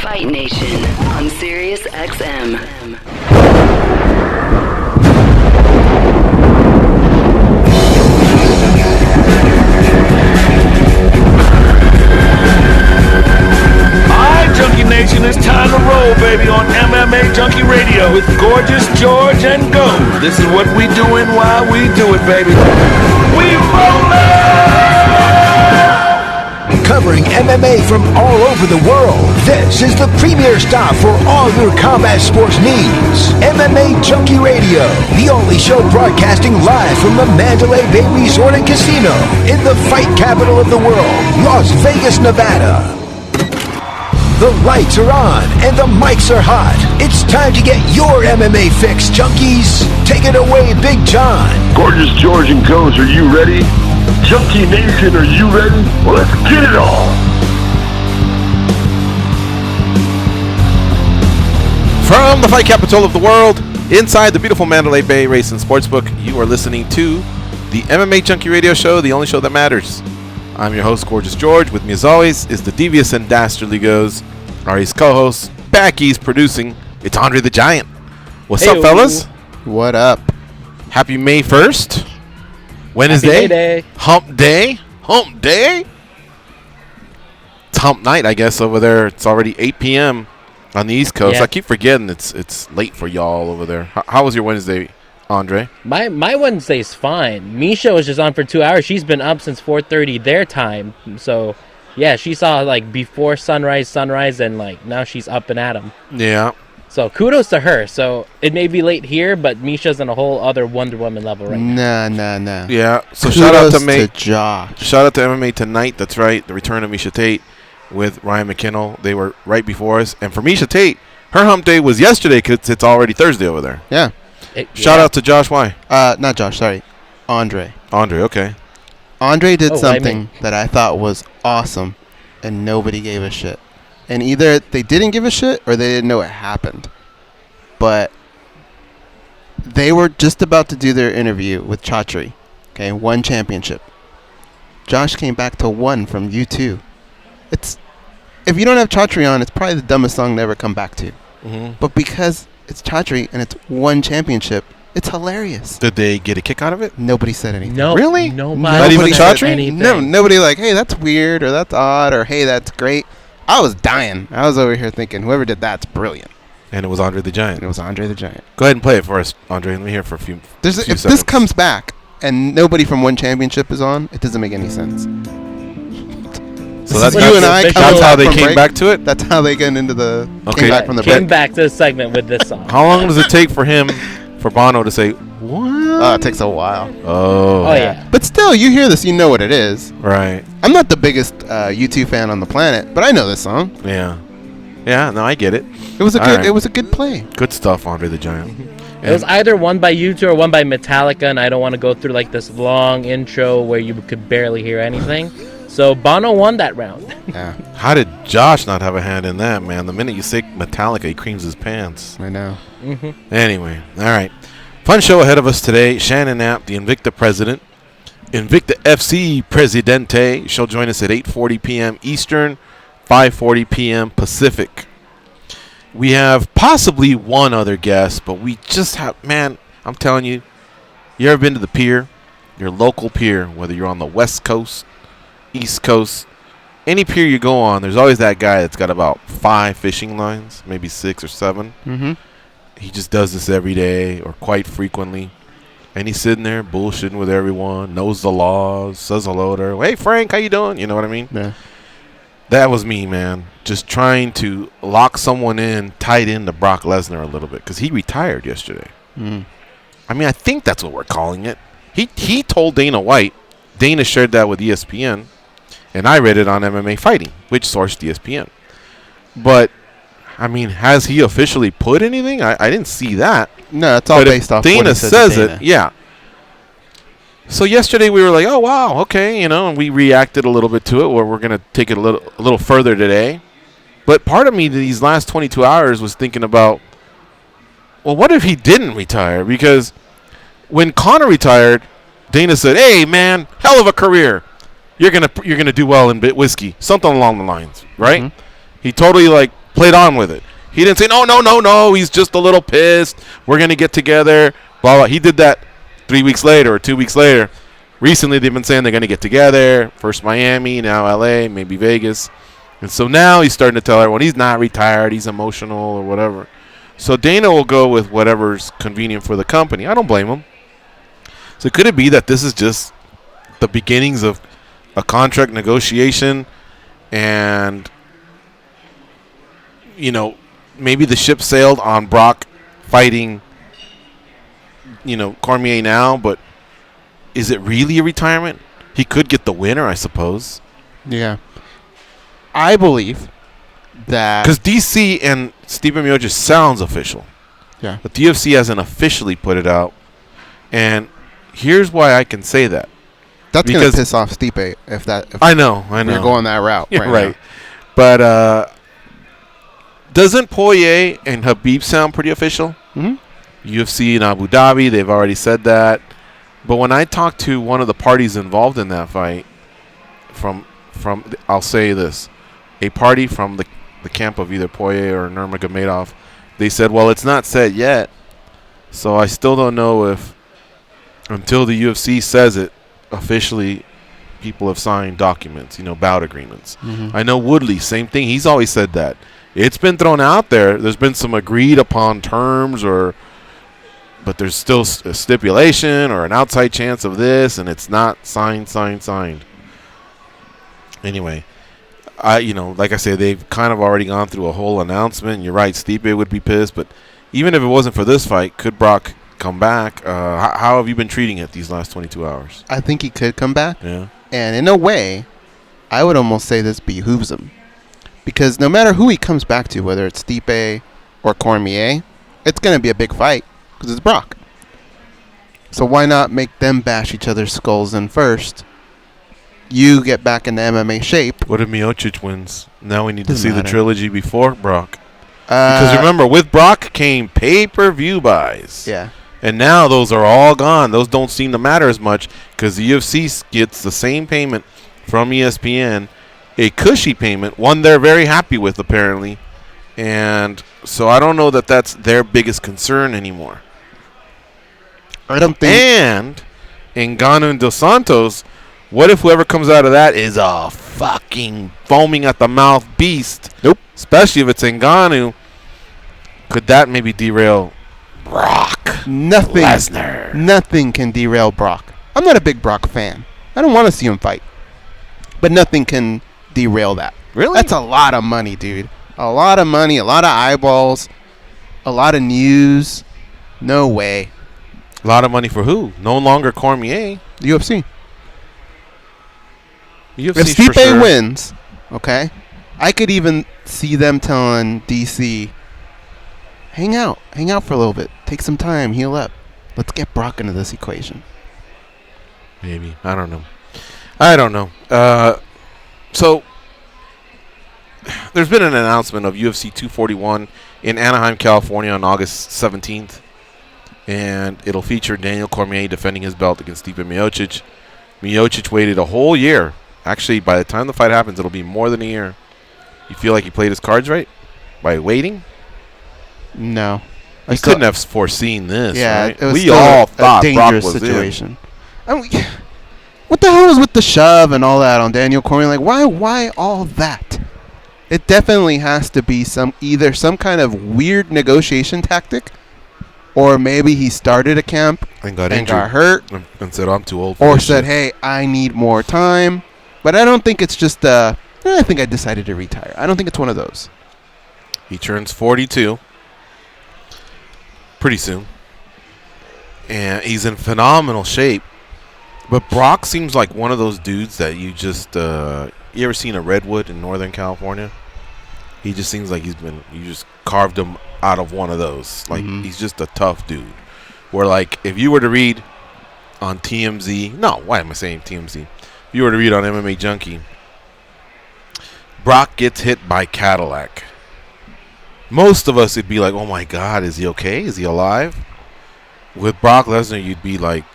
Fight Nation on Sirius XM. Alright, Junkie Nation, it's time to roll, baby, on MMA Junkie Radio with Gorgeous George and Go. This is what we doing while we do it, baby. We rollin'! Covering MMA from all over the world, this is the premier stop for all your combat sports needs. MMA Junkie Radio, the only show broadcasting live from the Mandalay Bay Resort and Casino in the fight capital of the world, Las Vegas, Nevada. The lights are on and the mics are hot. It's time to get your MMA fix, junkies. Take it away, Big John. Gorgeous George and Goes, are you ready? Junkie Nation, are you ready? Well, let's get it on. From the fight capital of the world, inside the beautiful Mandalay Bay Racing Sportsbook, you are listening to the MMA Junkie Radio Show, the only show that matters. I'm your host, Gorgeous George. With me, as always, is the devious and dastardly Goes. Ari's co-host, back east producing. It's Andre the Giant. What's up, fellas? What up? Happy May 1st. Wednesday. Happy May Day. Hump Day. Hump Day. It's Hump Night, I guess, over there. It's already 8 p.m. on the East Coast. Yeah. I keep forgetting it's late for y'all over there. How was your Wednesday, Andre? My Wednesday's fine. Misha was just on for 2 hours. She's been up since 4:30 their time. So, yeah, she saw like before sunrise, and like now she's up and at 'em. Yeah. So kudos to her. So it may be late here, but Misha's on a whole other Wonder Woman level right now. Nah. Yeah. So Kudos shout out to Josh. Shout out to MMA Tonight. That's right. The return of Misha Tate with Ryan McKinnell. They were right before us. And for Misha Tate, her hump day was yesterday because it's already Thursday over there. Yeah. Shout out to Josh. Why? Not Josh. Sorry, Andre. Andre. Okay. Andre did something that I thought was awesome, and nobody gave a shit. And either they didn't give a shit or they didn't know it happened. But they were just about to do their interview with Chatri. Okay, 1 championship. Josh came back to 1 from U2. If you don't have Chatri on, it's probably the dumbest song to ever come back to. Mm-hmm. But because it's Chatri and it's 1 championship, it's hilarious. Did they get a kick out of it? Nobody said anything. No, Really? Nobody Not even said Chatri? anything. No, nobody like, hey, that's weird, or that's odd, or hey, that's great. I was dying. I was over here thinking, whoever did that's brilliant. And it was Andre the Giant. And it was Andre the Giant. Go ahead and play it for us, Andre. Let me hear it for a few If seconds. this comes back and nobody from 1 championship is on, it doesn't make any sense. So that's you and I. That's how they from came break. back to it? That's how they get into the. Okay. Came back from the Came break. back to the segment with this song. How long does it take for Bono to say, what? It takes a while. Oh, yeah. But still, you hear this, you know what it is. Right. I'm not the biggest U2 fan on the planet, but I know this song. Yeah. Yeah, no, I get it. It was a All good. right. It was a good play. Good stuff, Andre the Giant. It was either one by U2 or one by Metallica, and I don't want to go through like this long intro where you could barely hear anything. So Bono won that round. Yeah, How did Josh not have a hand in that, man? The minute you say Metallica, he creams his pants. I know. Anyway, all right. Fun show ahead of us today. Shannon Knapp, the Invicta president, Invicta FC Presidente. She'll join us at 8:40 p.m. Eastern, 5:40 p.m. Pacific. We have possibly one other guest, but we just have, man, I'm telling you, you ever been to the pier? Your local pier, whether you're on the West Coast, East Coast, any pier you go on, there's always that guy that's got about 5 fishing lines, maybe 6 or 7. Mm-hmm. He just does this every day or quite frequently. And he's sitting there bullshitting with everyone, knows the laws, says hello to her. Hey, Frank, how you doing? You know what I mean? Yeah. That was me, man. Just trying to lock someone in, tied into Brock Lesnar a little bit, because he retired yesterday. Mm. I mean, I think that's what we're calling it. He told Dana White. Dana shared that with ESPN, and I read it on MMA Fighting, which sourced ESPN. But, I mean, has he officially put anything? I didn't see that. No, it's all But based off. Dana what he says says to Dana. it, yeah. So yesterday we were like, oh, wow, okay, you know, and we reacted a little bit to it, where we're going to take it a little further today. But part of me these last 22 hours was thinking about, well, what if he didn't retire? Because when Conor retired, Dana said, hey, man, hell of a career. You're gonna do well in whiskey. Something along the lines, right? Mm-hmm. He totally, like, played on with it. He didn't say, no, he's just a little pissed. We're going to get together. Blah, blah. He did that 3 weeks later or 2 weeks later. Recently, they've been saying they're going to get together. First Miami, now L.A., maybe Vegas. And so now he's starting to tell everyone he's not retired, he's emotional or whatever. So Dana will go with whatever's convenient for the company. I don't blame him. So could it be that this is just the beginnings of a contract negotiation and, you know, maybe the ship sailed on Brock fighting, you know, Cormier now, but is it really a retirement? He could get the winner, I suppose. Yeah. I believe that... Because DC and Stipe Miocic sounds official. Yeah. But the UFC hasn't officially put it out. And here's why I can say that. That's going to piss off Stipe if I know. You're going that route. Yeah, right. Now. But doesn't Poirier and Khabib sound pretty official? Mm-hmm. UFC in Abu Dhabi, they've already said that. But when I talked to one of the parties involved in that fight, from I'll say this, a party from the camp of either Poirier or Nurmagomedov, they said, well, it's not set yet, so I still don't know if, until the UFC says it officially, people have signed documents, you know, bout agreements. Mm-hmm. I know Woodley, same thing. He's always said that. It's been thrown out there. There's been some agreed upon terms, but there's still a stipulation or an outside chance of this, and it's not signed. Anyway, like I said, they've kind of already gone through a whole announcement. You're right, Stipe would be pissed, but even if it wasn't for this fight, could Brock come back? How have you been treating it these last 22 hours? I think he could come back. Yeah. And in a way, I would almost say this behooves him. Because no matter who he comes back to, whether it's Stipe or Cormier, it's going to be a big fight because it's Brock. So why not make them bash each other's skulls in first? You get back into MMA shape. What if Miocic wins? Now we need to Doesn't see matter. the trilogy before Brock. Because remember, with Brock came pay-per-view buys. Yeah. And now those are all gone. Those don't seem to matter as much because the UFC gets the same payment from ESPN, a cushy payment, one they're very happy with apparently. And so I don't know that that's their biggest concern anymore. I don't think... And Ngannou and Dos Santos, what if whoever comes out of that is a fucking foaming at the mouth beast? Nope. Especially if it's Ngannou. Could that maybe derail Brock? Lesnar. Nothing can derail Brock. I'm not a big Brock fan. I don't want to see him fight. But nothing can derail that. Really? That's a lot of money, dude. A lot of money, a lot of eyeballs, a lot of news. No way. A lot of money for who? No longer Cormier. The UFC. UFC If Stipe wins, okay, I could even see them telling DC, hang out for a little bit. Take some time, heal up. Let's get Brock into this equation. Maybe. I don't know. So, there's been an announcement of UFC 241 in Anaheim, California on August 17th. And it'll feature Daniel Cormier defending his belt against Stipe Miocic. Miocic waited a whole year. Actually, by the time the fight happens, it'll be more than a year. You feel like he played his cards right? By waiting? No. He couldn't have foreseen this, yeah, right? It was We all thought a Brock dangerous was situation. What the hell was with the shove and all that on Daniel Cormier? Like, why all that? It definitely has to be either some kind of weird negotiation tactic, or maybe he started a camp and got hurt and said, I'm too old for or this said, shit. hey, I need more time. But I don't think it's just I think I decided to retire. I don't think it's one of those. He turns 42 pretty soon. And he's in phenomenal shape. But Brock seems like one of those dudes that you just you ever seen a redwood in Northern California? He just seems like you just carved him out of one of those. Like, he's just a tough dude. Where, like, if you were to read on TMZ, no, why am I saying TMZ? If you were to read on MMA Junkie, Brock gets hit by Cadillac. Most of us would be like, oh my God, is he okay? Is he alive? With Brock Lesnar, you'd be like,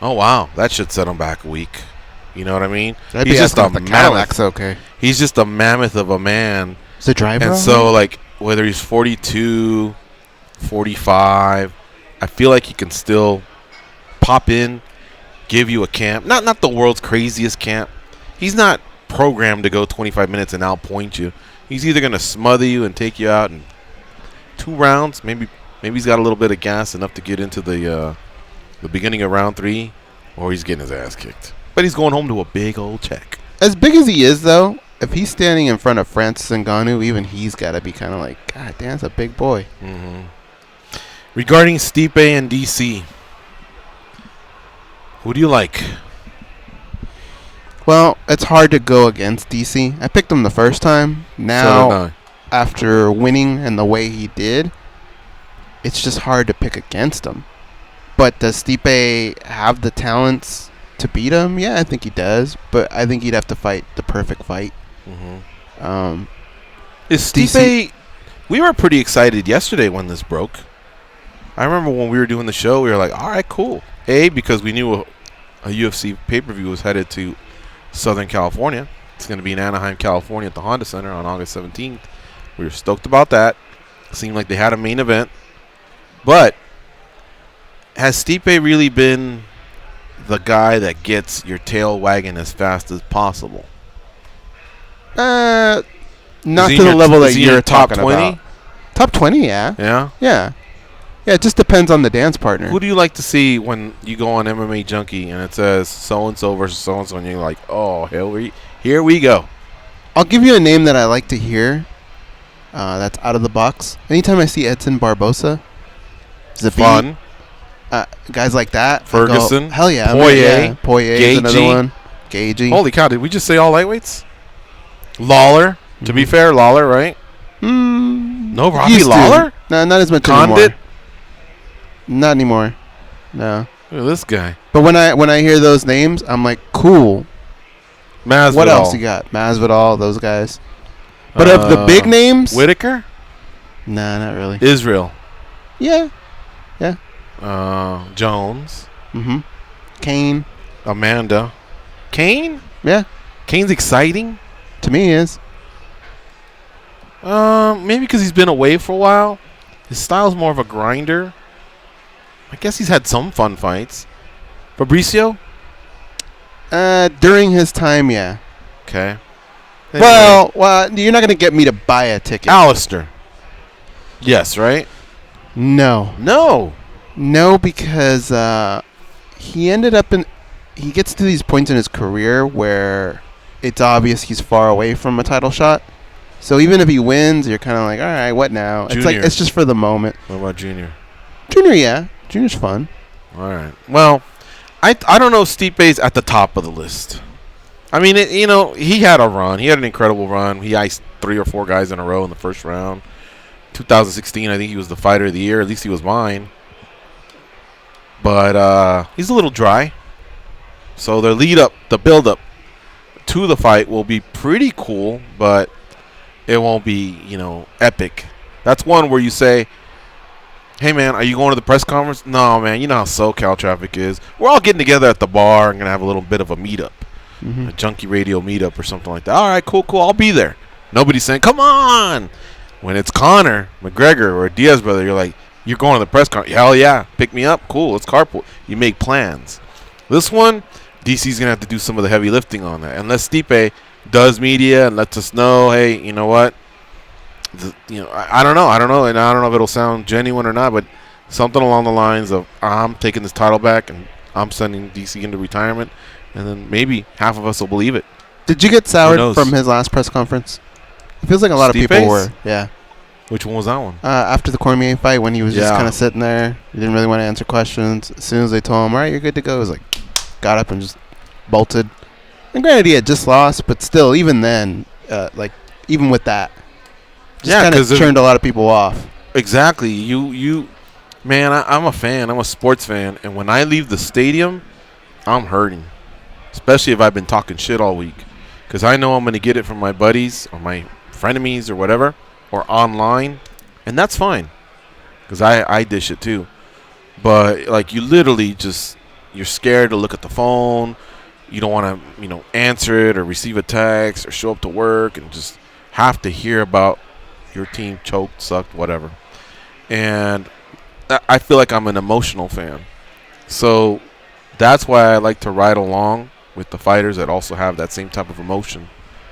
oh wow, that should set him back a week. You know what I mean? He's just a Cadillac's okay. He's just a mammoth of a man. Is the driver? And so, like, whether he's 42, 45, I feel like he can still pop in, give you a camp. Not the world's craziest camp. He's not programmed to go 25 minutes and outpoint you. He's either going to smother you and take you out in 2 rounds. Maybe he's got a little bit of gas, enough to get into the beginning of round 3, or he's getting his ass kicked. But he's going home to a big old check. As big as he is, though, if he's standing in front of Francis Ngannou, even he's got to be kind of like, God damn, that's a big boy. Mm-hmm. Regarding Stipe and DC, who do you like? Well, it's hard to go against DC. I picked him the first time. Now, after winning and the way he did, it's just hard to pick against him. But does Stipe have the talents to beat him? Yeah, I think he does. But I think he'd have to fight the perfect fight. Mm-hmm. Is Stipe... We were pretty excited yesterday when this broke. I remember when we were doing the show, we were like, all right, cool. Because we knew a UFC pay-per-view was headed to Southern California. It's going to be in Anaheim, California at the Honda Center on August 17th. We were stoked about that. Seemed like they had a main event. But has Stipe really been the guy that gets your tail wagging as fast as possible? Not to the level that you're talking about. Top 20, yeah. Yeah? Yeah. Yeah, it just depends on the dance partner. Who do you like to see when you go on MMA Junkie and it says so-and-so versus so-and-so, and you're like, oh, here we go. I'll give you a name that I like to hear that's out of the box. Anytime I see Edson Barbosa, fun. Guys like that. Ferguson. Go, hell yeah. Poirier is another one. Gagey. Holy cow, did we just say all lightweights? Lawler. Mm-hmm. To be fair, Lawler, right? No, Robbie Lawler? No, not as much Condit? anymore. Not anymore. No. Look at this guy. But when I hear those names, I'm like, cool. Masvidal. What else you got? Masvidal, those guys. But of the big names, Whitaker? Nah, not really. Israel. Yeah. Jones. Mm-hmm. Kane. Amanda. Kane? Yeah. Kane's exciting. To me, he is. Maybe because he's been away for a while. His style's more of a grinder. I guess he's had some fun fights. Fabricio? During his time, yeah. Okay. Anyway. Well, you're not going to get me to buy a ticket. Alistair. Yes, right? No. No, because he ended up in... He gets to these points in his career where it's obvious he's far away from a title shot. So even if he wins, you're kind of like, all right, what now? Junior. It's like it's just for the moment. What about Junior? Junior, yeah. Junior's fun. All right. Well, I don't know if Stipe's at the top of the list. I mean, he had a run. He had an incredible run. He iced 3 or 4 guys in a row in the first round. 2016, I think he was the fighter of the year. At least he was mine. But he's a little dry. So the build-up to the fight will be pretty cool, but it won't be, epic. That's one where you say, hey, man, are you going to the press conference? No, man, you know how SoCal traffic is. We're all getting together at the bar and going to have a little bit of a meetup, a Junkie Radio meetup or something like that. All right, cool, I'll be there. Nobody's saying, come on. When it's Conor McGregor or Diaz brother, you're like, you're going to the press conference. Hell yeah, pick me up. Cool, let's carpool. You make plans. This one, DC's going to have to do some of the heavy lifting on that. Unless Stipe does media and lets us know, hey, you know what? I don't know, and I don't know if it'll sound genuine or not, but something along the lines of I'm taking this title back and I'm sending DC into retirement, and then maybe half of us will believe it. Did you get soured from his last press conference? It feels like a lot of people were. Yeah. Which one was that one? After the Cormier fight, when he was just kind of sitting there, he didn't really want to answer questions. As soon as they told him, all right, you're good to go, he was like, got up and just bolted. And granted, he had just lost, but still, even then, even with that, just kind of turned a lot of people off. Exactly. Man, I'm a fan. I'm a sports fan. And when I leave the stadium, I'm hurting. Especially if I've been talking shit all week. Because I know I'm going to get it from my buddies or my frenemies or whatever. Or online. And that's fine. Because I dish it too. But, you literally just... You're scared to look at the phone. You don't want to, answer it or receive a text or show up to work and just have to hear about your team choked, sucked, whatever. And I feel like I'm an emotional fan. So that's why I like to ride along with the fighters that also have that same type of emotion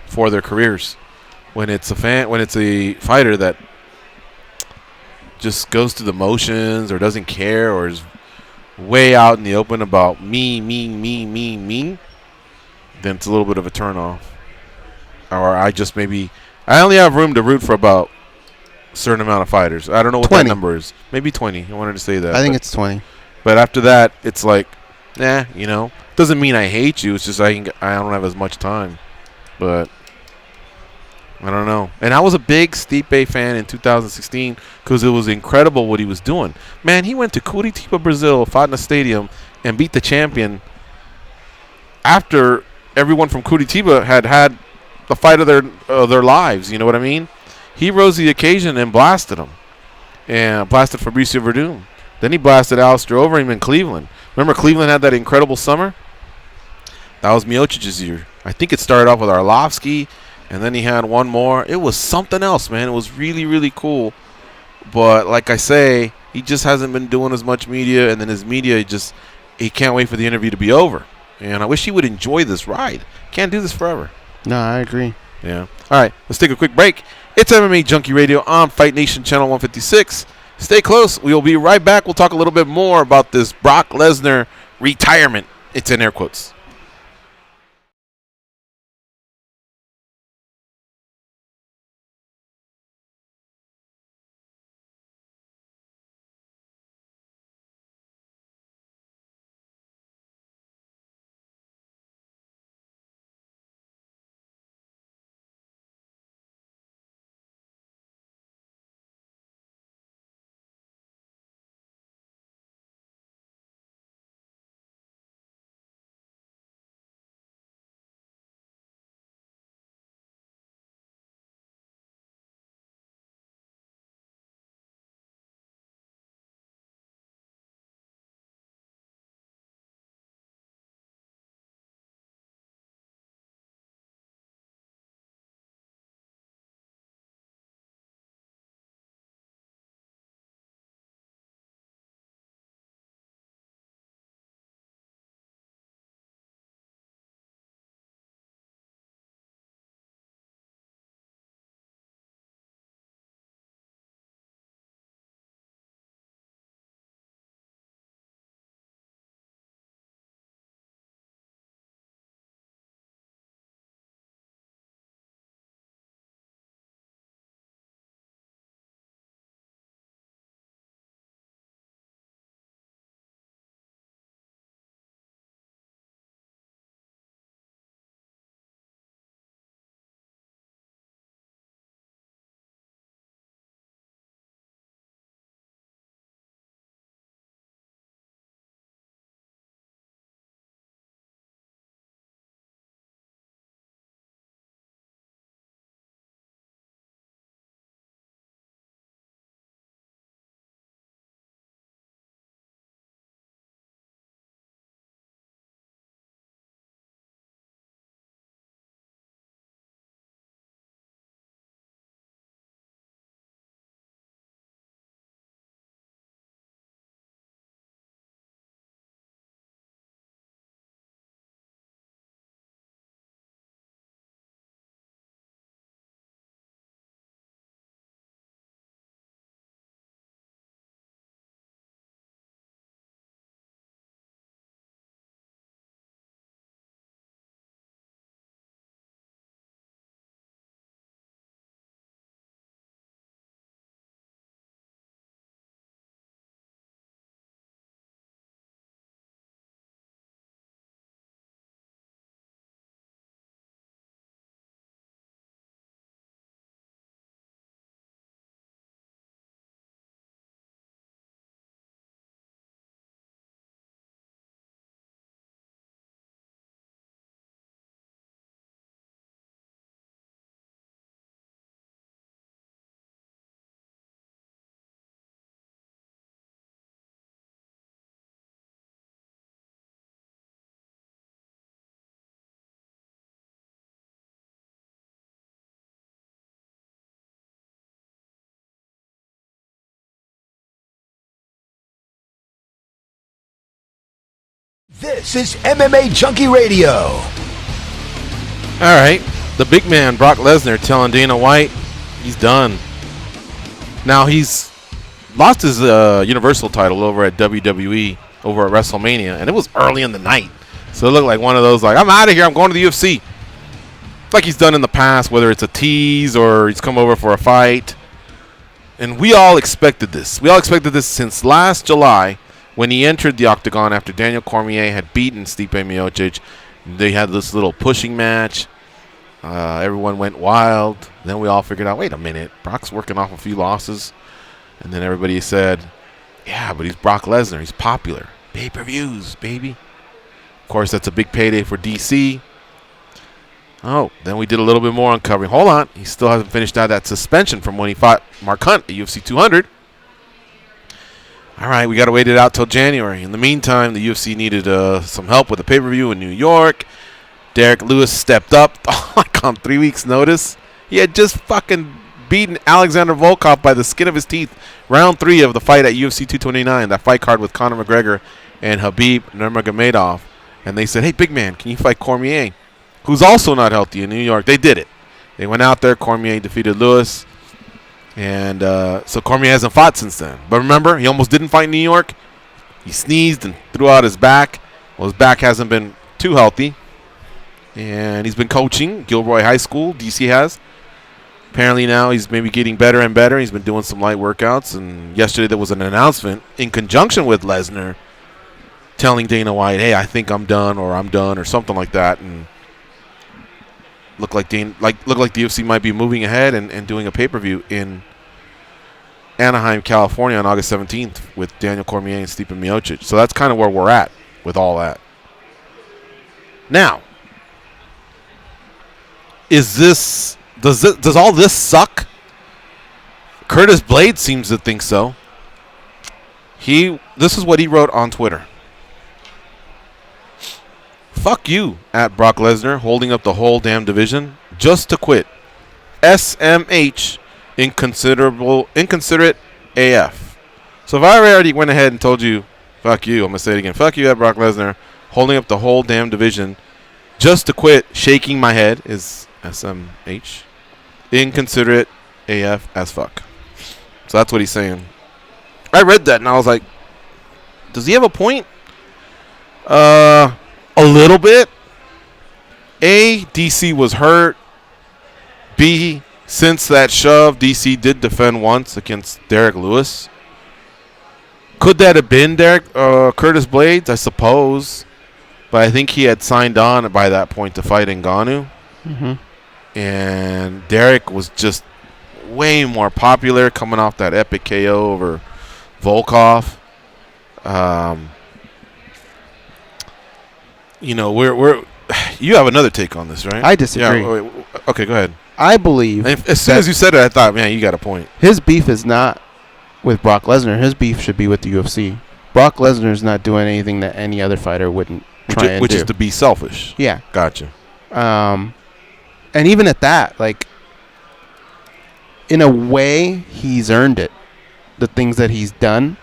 for their careers. When it's a fighter that just goes through the motions or doesn't care or is way out in the open about me, then it's a little bit of a turnoff. Or I only have room to root for about a certain amount of fighters. I don't know what 20. that number is. Maybe 20. I wanted to say that. I think it's 20. But after that, it's like, doesn't mean I hate you. It's just I don't have as much time. But I don't know. And I was a big Stipe fan in 2016 because it was incredible what he was doing. Man, he went to Curitiba, Brazil, fought in a stadium, and beat the champion after everyone from Curitiba had the fight of their lives. You know what I mean? He rose to the occasion and blasted him. And blasted Fabricio Verdum. Then he blasted Alistair Overeem in Cleveland. Remember Cleveland had that incredible summer? That was Miocic's year. I think it started off with Arlovsky, and then he had one more. It was something else, man. It was really, really cool. But like I say, he just hasn't been doing as much media, and then his media he can't wait for the interview to be over. And I wish he would enjoy this ride. Can't do this forever. No, I agree. Yeah. All right, let's take a quick break. It's MMA Junkie Radio on Fight Nation Channel 156. Stay close. We will be right back. We'll talk a little bit more about this Brock Lesnar retirement. It's in air quotes. This is MMA Junkie Radio. All right. The big man, Brock Lesnar, telling Dana White he's done. Now, he's lost his Universal title over at WWE, over at WrestleMania, and it was early in the night. So it looked like one of those, like, I'm out of here, I'm going to the UFC. Like he's done in the past, whether it's a tease or he's come over for a fight. And we all expected this. We all expected this since last July when he entered the octagon after Daniel Cormier had beaten Stipe Miocic. They had this little pushing match. Everyone went wild. Then we all figured out, wait a minute, Brock's working off a few losses. And then everybody said, yeah, but he's Brock Lesnar. He's popular. Pay-per-views, baby. Of course, that's a big payday for DC. Oh, then we did a little bit more uncovering. Hold on. He still hasn't finished out that suspension from when he fought Mark Hunt at UFC 200. All right, we got to wait it out till January. In the meantime, the UFC needed some help with a pay-per-view in New York. Derek Lewis stepped up like on 3 weeks' notice. He had just fucking beaten Alexander Volkov by the skin of his teeth. Round 3 of the fight at UFC 229, that fight card with Conor McGregor and Khabib Nurmagomedov. And they said, hey, big man, can you fight Cormier, who's also not healthy in New York? They did it. They went out there. Cormier defeated Lewis. And so Cormier hasn't fought since then. But remember, he almost didn't fight in New York. He sneezed and threw out his back. Well, his back hasn't been too healthy. And he's been coaching Gilroy High School. DC has. Apparently now he's maybe getting better and better. He's been doing some light workouts. And yesterday there was an announcement in conjunction with Lesnar telling Dana White, hey, I think I'm done or something like that. And looked like the UFC might be moving ahead and doing a pay-per-view in Anaheim, California on August 17th with Daniel Cormier and Stipe Miocic. So that's kind of where we're at with all that. Now, does all this suck? Curtis Blades seems to think so. This is what he wrote on Twitter. Fuck you, at Brock Lesnar, holding up the whole damn division just to quit. SMH, inconsiderate AF. So if I already went ahead and told you, fuck you, I'm going to say it again. Fuck you, at Brock Lesnar, holding up the whole damn division just to quit, shaking my head is SMH. Inconsiderate AF as fuck. So that's what he's saying. I read that and I was like, does he have a point? A little bit. A, DC was hurt. B, since that shove, DC did defend once against Derek Lewis. Could that have been Curtis Blades? I suppose. But I think he had signed on by that point to fight Ngannou. Mm-hmm. And Derek was just way more popular coming off that epic KO over Volkov. You have another take on this, right? I disagree. Yeah, okay, go ahead. I believe As soon as you said it, I thought, man, you got a point. His beef is not with Brock Lesnar. His beef should be with the UFC. Brock Lesnar is not doing anything that any other fighter wouldn't try and do. Which is to be selfish. Yeah. Gotcha. And even at that, like, in a way, he's earned it. The things that he's done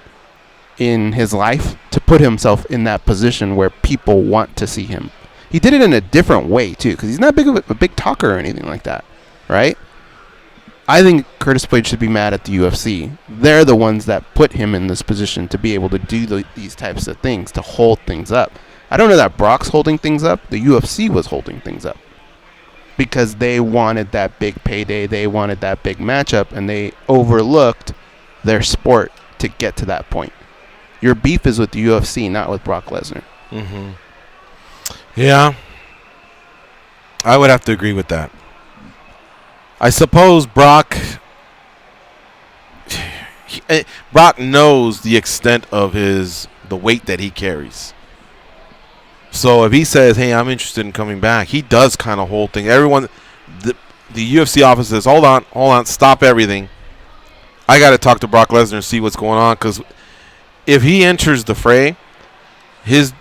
in his life to put himself in that position where people want to see him. He did it in a different way, too, because he's not a big talker or anything like that, right? I think Curtis Blades should be mad at the UFC. They're the ones that put him in this position to be able to do these types of things, to hold things up. I don't know that Brock's holding things up. The UFC was holding things up because they wanted that big payday. They wanted that big matchup, and they overlooked their sport to get to that point. Your beef is with the UFC, not with Brock Lesnar. Mm-hmm. Yeah. I would have to agree with that. I suppose Brock knows the extent of the weight that he carries. So if he says, hey, I'm interested in coming back, he does kind of hold things. Everyone, the UFC office says, hold on, stop everything. I got to talk to Brock Lesnar and see what's going on, because if he enters the fray,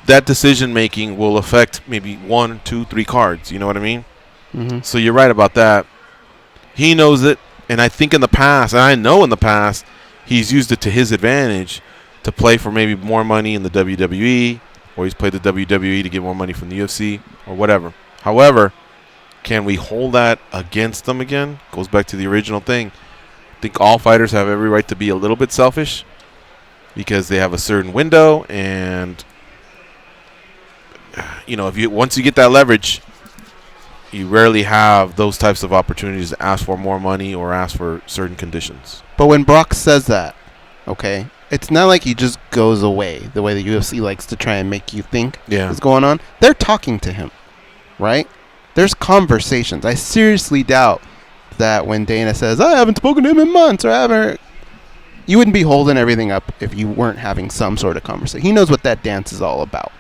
that decision making will affect maybe 1, 2, 3 cards. You know what I mean? Mm-hmm. So you're right about that. He knows it, and I think in the past, and I know in the past, he's used it to his advantage to play for maybe more money in the WWE, or he's played the WWE to get more money from the UFC, or whatever. However, can we hold that against them again? Goes back to the original thing. I think all fighters have every right to be a little bit selfish because they have a certain window, and once you get that leverage, you rarely have those types of opportunities to ask for more money or ask for certain conditions. But when Brock says that, okay, it's not like he just goes away the way the UFC likes to try and make you think is going on. They're talking to him, right? There's conversations. I seriously doubt that when Dana says, I haven't spoken to him in months, or you wouldn't be holding everything up if you weren't having some sort of conversation. He knows what that dance is all about.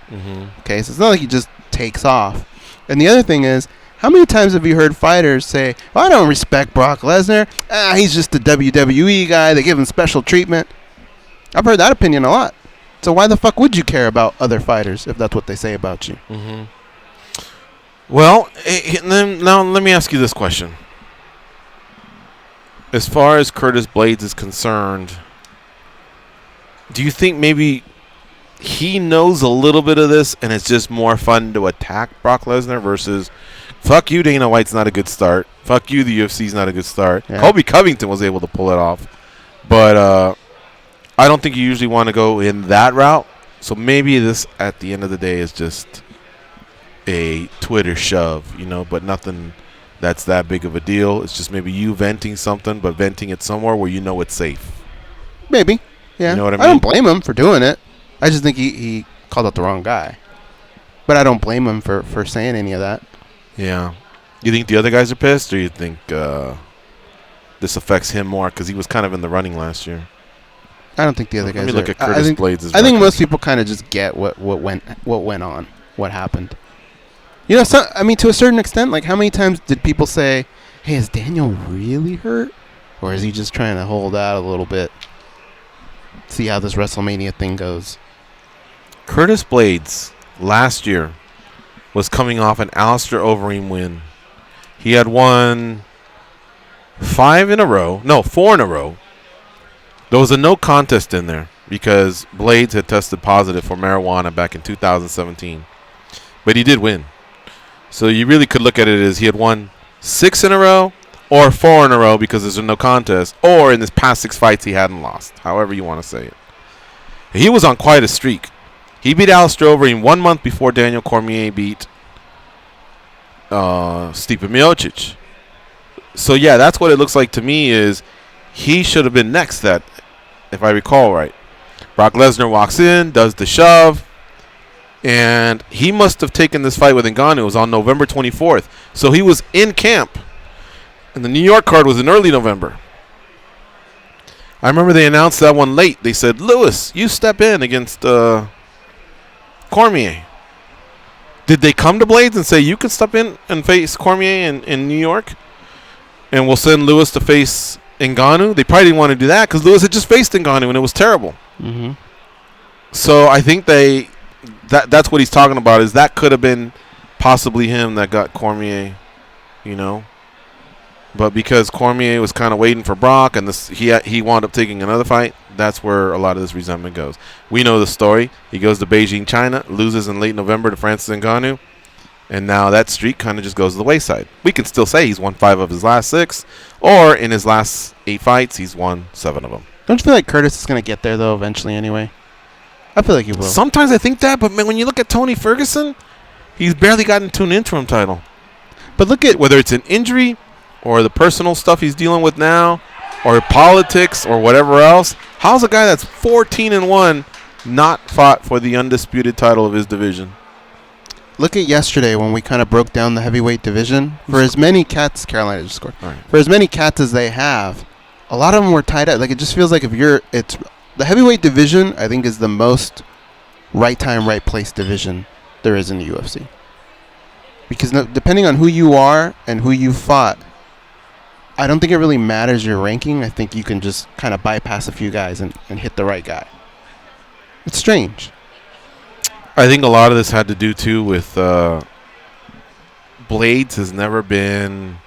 Okay, so it's not like he just takes off. And the other thing is, how many times have you heard fighters say, I don't respect Brock Lesnar. He's just a WWE guy. They give him special treatment. I've heard that opinion a lot. So why the fuck would you care about other fighters if that's what they say about you? Well, now let me ask you this question. As far as Curtis Blades is concerned, do you think maybe he knows a little bit of this and it's just more fun to attack Brock Lesnar versus, fuck you, Dana White's not a good start. Fuck you, the UFC's not a good start. Yeah. Colby Covington was able to pull it off. But I don't think you usually want to go in that route. So maybe this, at the end of the day, is just a Twitter shove, but nothing that's that big of a deal. It's just maybe you venting something, but venting it somewhere where you know it's safe. Maybe. Yeah. You know what I mean? I don't blame him for doing it. I just think he called out the wrong guy. But I don't blame him for saying any of that. Yeah. You think the other guys are pissed, or you think this affects him more because he was kind of in the running last year? I don't think the other guys. Let me look at Curtis Blades' I think most people kind of just get what went on, what happened. To a certain extent, like how many times did people say, "Hey, is Daniel really hurt, or is he just trying to hold out a little bit, see how this WrestleMania thing goes?" Curtis Blades last year was coming off an Alistair Overeem win. He had won 4 in a row. There was a no contest in there because Blades had tested positive for marijuana back in 2017. But he did win. So you really could look at it as he had won 6 in a row or 4 in a row because there's a no contest, or in his past 6 fights he hadn't lost, however you want to say it. He was on quite a streak. He beat Alistair Overeem 1 month before Daniel Cormier beat Stipe Miocic. So yeah, that's what it looks like to me. Is he should have been next, that, if I recall right. Brock Lesnar walks in, does the shove, and he must have taken this fight with Ngannou. It was on November 24th. So he was in camp, and the New York card was in early November. I remember they announced that one late. They said, Lewis, you step in against Cormier. Did they come to Blades and say, you can step in and face Cormier in New York, and we'll send Lewis to face Ngannou? They probably didn't want to do that because Lewis had just faced Ngannou and it was terrible. So I think that's what he's talking about, is that could have been possibly him that got Cormier, But because Cormier was kind of waiting for Brock and he wound up taking another fight, that's where a lot of this resentment goes. We know the story. He goes to Beijing, China, loses in late November to Francis Ngannou, and now that streak kind of just goes to the wayside. We can still say he's won 5 of his last 6, or in his last 8 fights, he's won 7 of them. Don't you feel like Curtis is going to get there, though, eventually anyway? I feel like he will. Sometimes I think that, but when you look at Tony Ferguson, he's barely gotten to an interim title. But look at, whether it's an injury or the personal stuff he's dealing with now, or politics, or whatever else, how's a guy that's 14-1 not fought for the undisputed title of his division? Look at yesterday when we kind of broke down the heavyweight division. For as many cats, Carolina just scored. Right. For as many cats as they have, a lot of them were tied up. Like, it just feels like it's the heavyweight division, I think, is the most right time, right place division there is in the UFC. Because depending on who you are and who you fought, I don't think it really matters your ranking. I think you can just kind of bypass a few guys and hit the right guy. It's strange. I think a lot of this had to do, too, with Blades has never been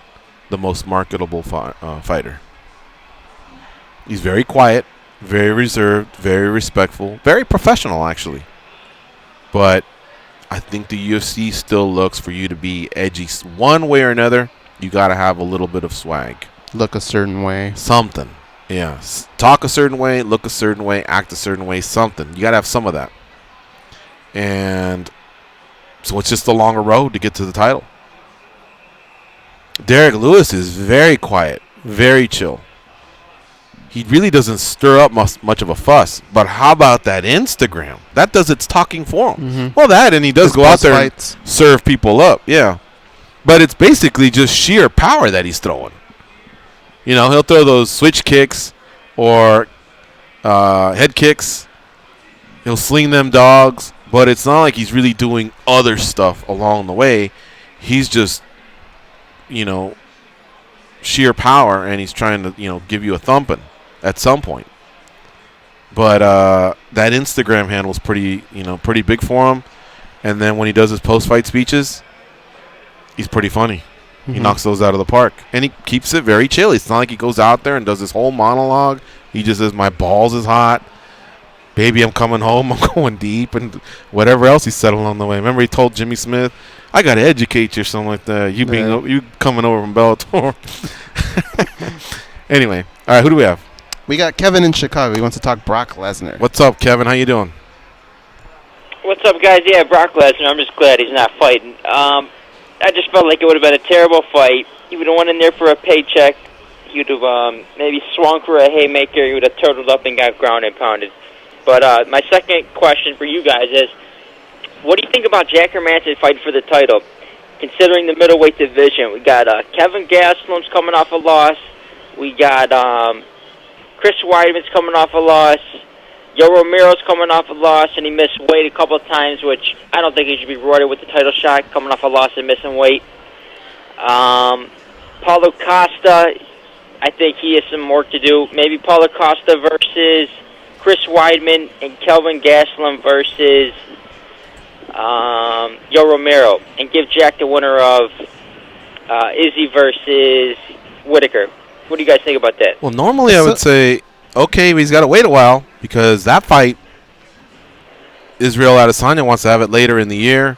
the most marketable fighter. He's very quiet, very reserved, very respectful, very professional, actually. But I think the UFC still looks for you to be edgy. One way or another, you got to have a little bit of swag. Look a certain way. Something. Yeah. Talk a certain way, look a certain way, act a certain way, something. You got to have some of that. And so it's just a longer road to get to the title. Derek Lewis is very quiet, very chill. He really doesn't stir up much of a fuss. But how about that Instagram? That does its talking for him. Mm-hmm. Well, that, and he does go out there fights. and serve people up. Yeah. But it's basically just sheer power that he's throwing. You know, he'll throw those switch kicks or head kicks. He'll sling them dogs. But it's not like he's really doing other stuff along the way. He's just, you know, sheer power, and he's trying to, you know, give you a thumping at some point. But that Instagram handle is pretty big for him. And then when he does his post-fight speeches, he's pretty funny. He knocks those out of the park. And he keeps it very chill. It's not like he goes out there and does this whole monologue. He just says, my balls is hot. Baby, I'm coming home. I'm going deep. And whatever else he said along the way. Remember he told Jimmy Smith, I got to educate you or something like that. You coming over from Bellator. Anyway. All right, who do we have? We got Kevin in Chicago. He wants to talk Brock Lesnar. What's up, Kevin? How you doing? What's up, guys? Yeah, Brock Lesnar. I'm just glad he's not fighting. I just felt like it would have been a terrible fight. He would have went in there for a paycheck. He would have maybe swung for a haymaker. He would have turtled up and got ground and pounded. But my second question for you guys is, what do you think about Jack Hermansson fighting for the title? Considering the middleweight division, we got Kevin Gastelum's coming off a loss. We got Chris Weidman's coming off a loss. Yo Romero's coming off a loss, and he missed weight a couple of times, which I don't think he should be rewarded with the title shot, coming off a loss and missing weight. Paulo Costa, I think he has some work to do. Maybe Paulo Costa versus Chris Weidman and Kelvin Gastelum versus Yo Romero, and give Jack the winner of Izzy versus Whitaker. What do you guys think about that? Well, normally I would say, okay, but he's got to wait a while because that fight, Israel Adesanya wants to have it later in the year.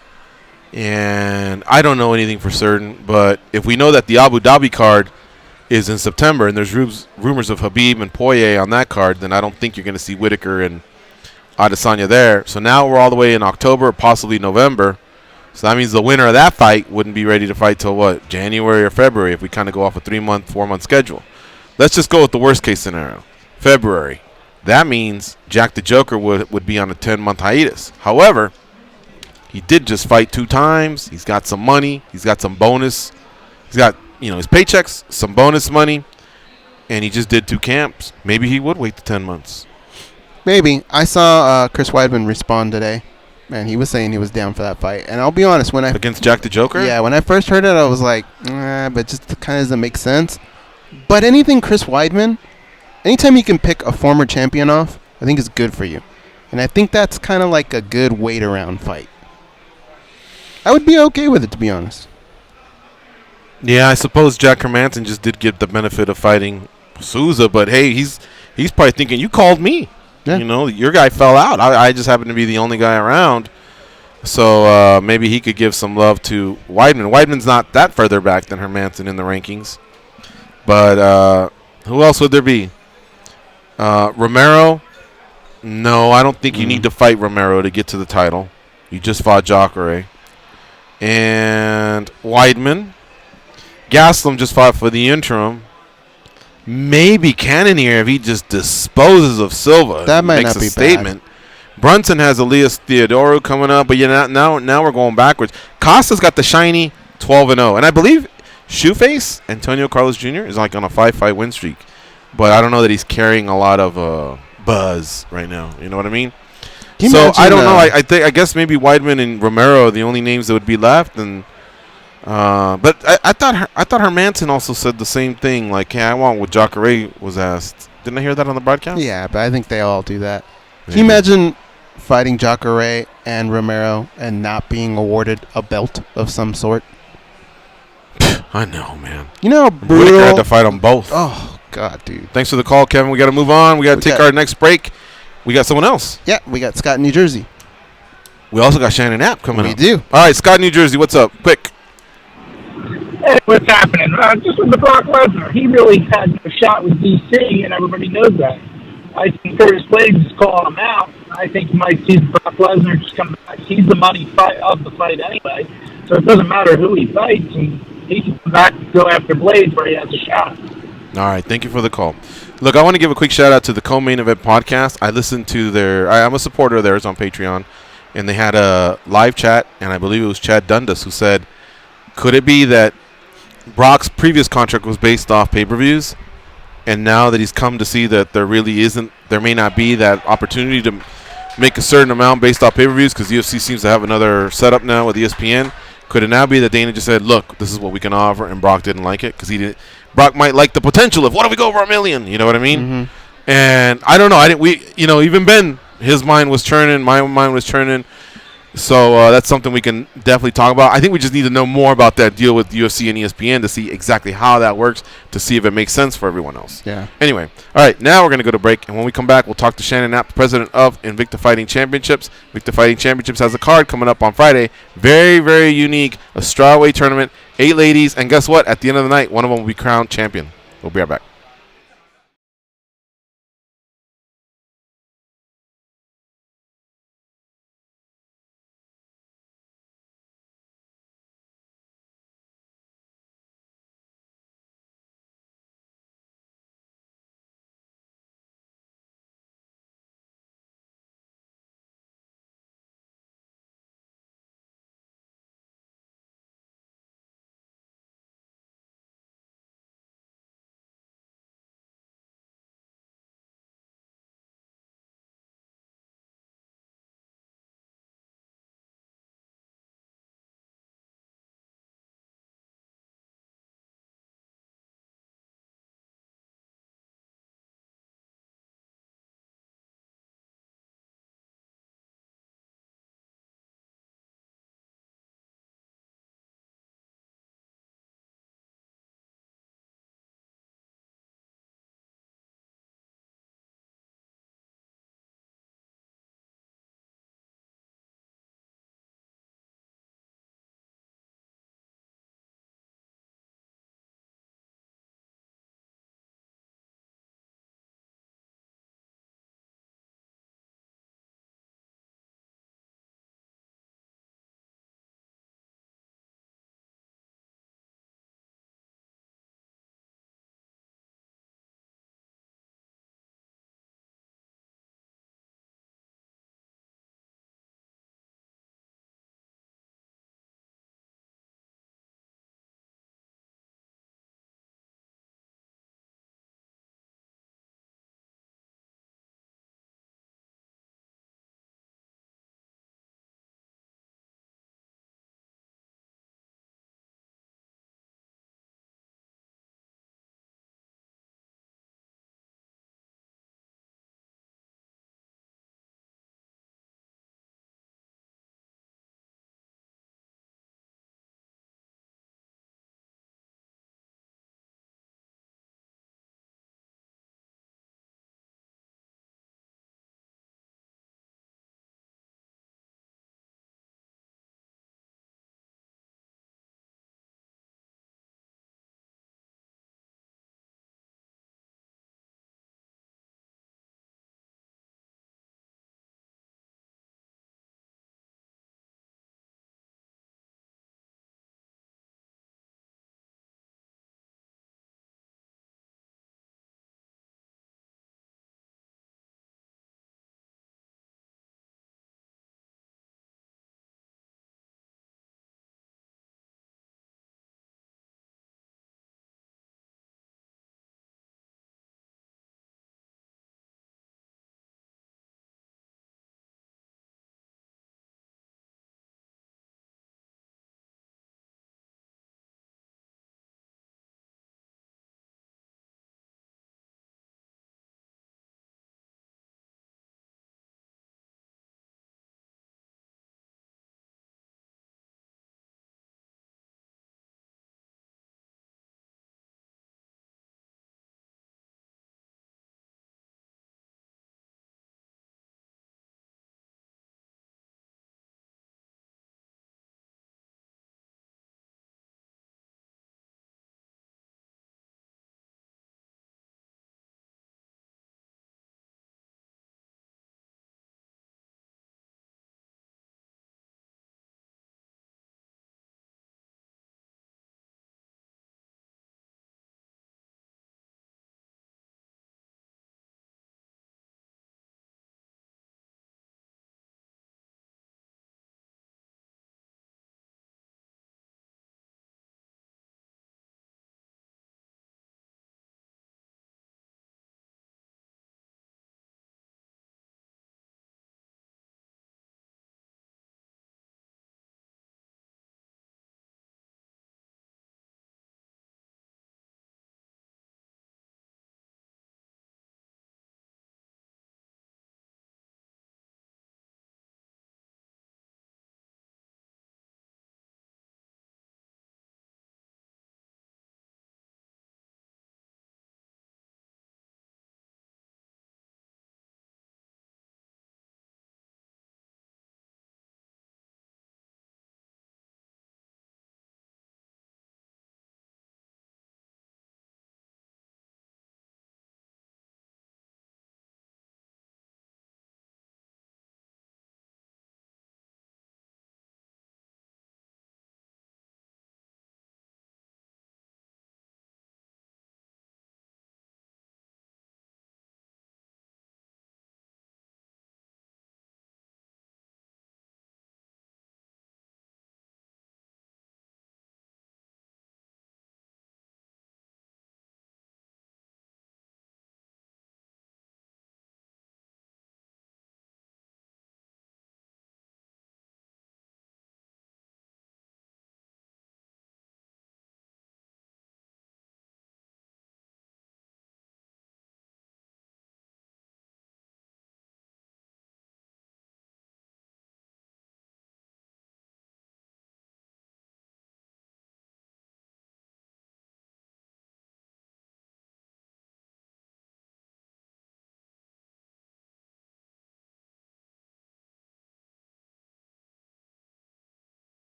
And I don't know anything for certain, but if we know that the Abu Dhabi card is in September and there's rumors of Khabib and Poirier on that card, then I don't think you're going to see Whitaker and Adesanya there. So now we're all the way in October, possibly November. So that means the winner of that fight wouldn't be ready to fight till what, January or February, if we kind of go off a 3-month, 4-month schedule. Let's just go with the worst case scenario, February. That means Jack the Joker would be on a 10-month hiatus. However, he did just fight 2 times. He's got some money. He's got some bonus. He's got, you know, his paychecks, some bonus money, and he just did 2 camps. Maybe he would wait the 10 months. Maybe. I saw Chris Weidman respond today, and he was saying he was down for that fight. And I'll be honest, against Jack the Joker? Yeah, when I first heard it, I was like, but just kind of doesn't make sense. But anything Chris Weidman, anytime you can pick a former champion off, I think is good for you. And I think that's kind of like a good wait-around fight. I would be okay with it, to be honest. Yeah, I suppose Jack Hermansson just did get the benefit of fighting Souza, but hey, he's probably thinking, you called me. Yeah. You know, your guy fell out. I just happened to be the only guy around. So maybe he could give some love to Weidman. Weidman's not that further back than Hermansson in the rankings. But who else would there be? Romero? No, I don't think you need to fight Romero to get to the title. You just fought Jacare. And Weidman. Gastelum just fought for the interim. Maybe Cannonier if he just disposes of Silva. That might makes not be a statement. bad. Brunson has Elias Theodorou coming up, but now we're going backwards. Costa's got the shiny 12-0, and I believe Shoeface Antonio Carlos Jr. is like on a 5-fight win streak, but I don't know that he's carrying a lot of buzz right now. You know what I mean? So I don't know. I guess maybe Weidman and Romero are the only names that would be left, and. But I thought Hermansson also said the same thing. Like, hey, I want what Jacare was asked. Didn't I hear that on the broadcast? Yeah, but I think they all do that. Maybe. Can you imagine fighting Jacare and Romero and not being awarded a belt of some sort? I know, man. You know how brutal. Whitaker had to fight them both. Oh, God, dude. Thanks for the call, Kevin. We got to move on. We got to take our next break. We got someone else. Yeah, we got Scott in New Jersey. We also got Shannon Knapp coming We up. do. All right, Scott, New Jersey, what's up? Quick. Hey, what's happening? Just with the Brock Lesnar, he really had no shot with DC, and everybody knows that. I think Curtis Blades is calling him out. I think you might see Brock Lesnar just come back. He's the money fight of the fight anyway, so it doesn't matter who he fights, and he can come back and go after Blades where he has a shot. All right, thank you for the call. Look, I want to give a quick shout out to the Co-Main Event podcast. I listened to I'm a supporter of theirs on Patreon, and they had a live chat, and I believe it was Chad Dundas who said, could it be that Brock's previous contract was based off pay-per-views, and now that he's come to see that there may not be that opportunity to make a certain amount based off pay-per-views because UFC seems to have another setup now with ESPN. Could it now be that Dana just said, look, this is what we can offer, and Brock didn't like it because Brock might like the potential of what if we go over $1 million? You know what I mean? Mm-hmm. And I don't know. Even Ben, his mind was churning, my mind was churning. So that's something we can definitely talk about. I think we just need to know more about that deal with UFC and ESPN to see exactly how that works, to see if it makes sense for everyone else. Yeah. Anyway, all right, now we're going to go to break, and when we come back, we'll talk to Shannon Knapp, president of Invicta Fighting Championships. Invicta Fighting Championships has a card coming up on Friday. Very, very unique, a strawweight tournament, 8 ladies, and guess what? At the end of the night, one of them will be crowned champion. We'll be right back.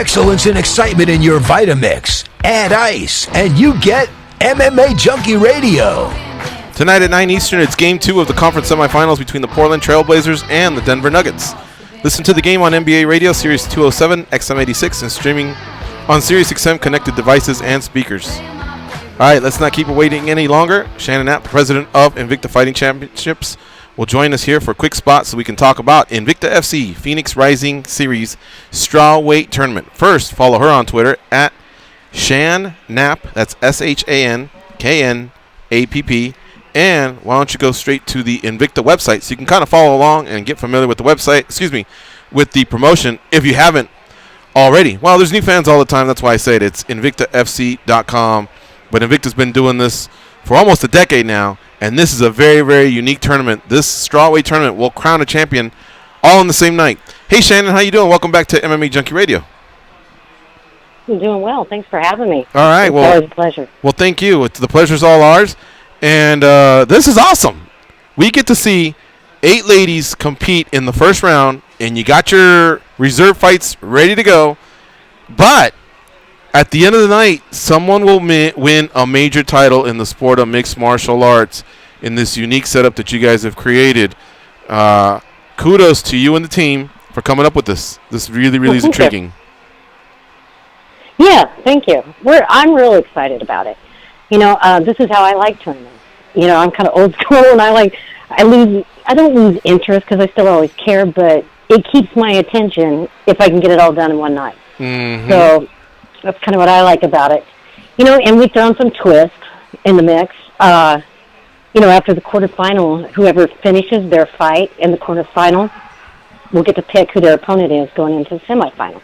excellence and excitement in your Vitamix. Add ice, and you get MMA Junkie Radio. Tonight at 9 Eastern, it's Game 2 of the conference semifinals between the Portland Trailblazers and the Denver Nuggets. Listen to the game on NBA Radio, Series 207, XM86, and streaming on SiriusXM connected devices and speakers. All right, let's not keep it waiting any longer. Shannon Knapp, the president of Invicta Fighting Championships, will join us here for a quick spot so we can talk about Invicta FC Phoenix Rising Series Strawweight Tournament. First, follow her on Twitter at Shan Knapp. That's ShanKnapp. And why don't you go straight to the Invicta website so you can kind of follow along and get familiar with the website, with the promotion if you haven't already. Well, there's new fans all the time. That's why I say it. It's InvictaFC.com. But Invicta's been doing this for almost a decade now, and this is a very, very unique tournament. This strawweight tournament will crown a champion all on the same night. Hey, Shannon, how you doing? Welcome back to MMA Junkie Radio. I'm doing well. Thanks for having me. All right. It's always a pleasure. Well, thank you. The pleasure's all ours. And this is awesome. We get to see 8 ladies compete in the first round, and you got your reserve fights ready to go. But at the end of the night, someone will win a major title in the sport of mixed martial arts in this unique setup that you guys have created. Kudos to you and the team for coming up with this. This really, really is intriguing. Yeah, thank you. I'm really excited about it. This is how I like tournaments. I'm kind of old school, and I don't lose interest because I still always care, but it keeps my attention if I can get it all done in one night. Mm-hmm. So that's kind of what I like about it. And we've thrown some twists in the mix. After the quarterfinal, whoever finishes their fight in the quarterfinal will get to pick who their opponent is going into the semifinal.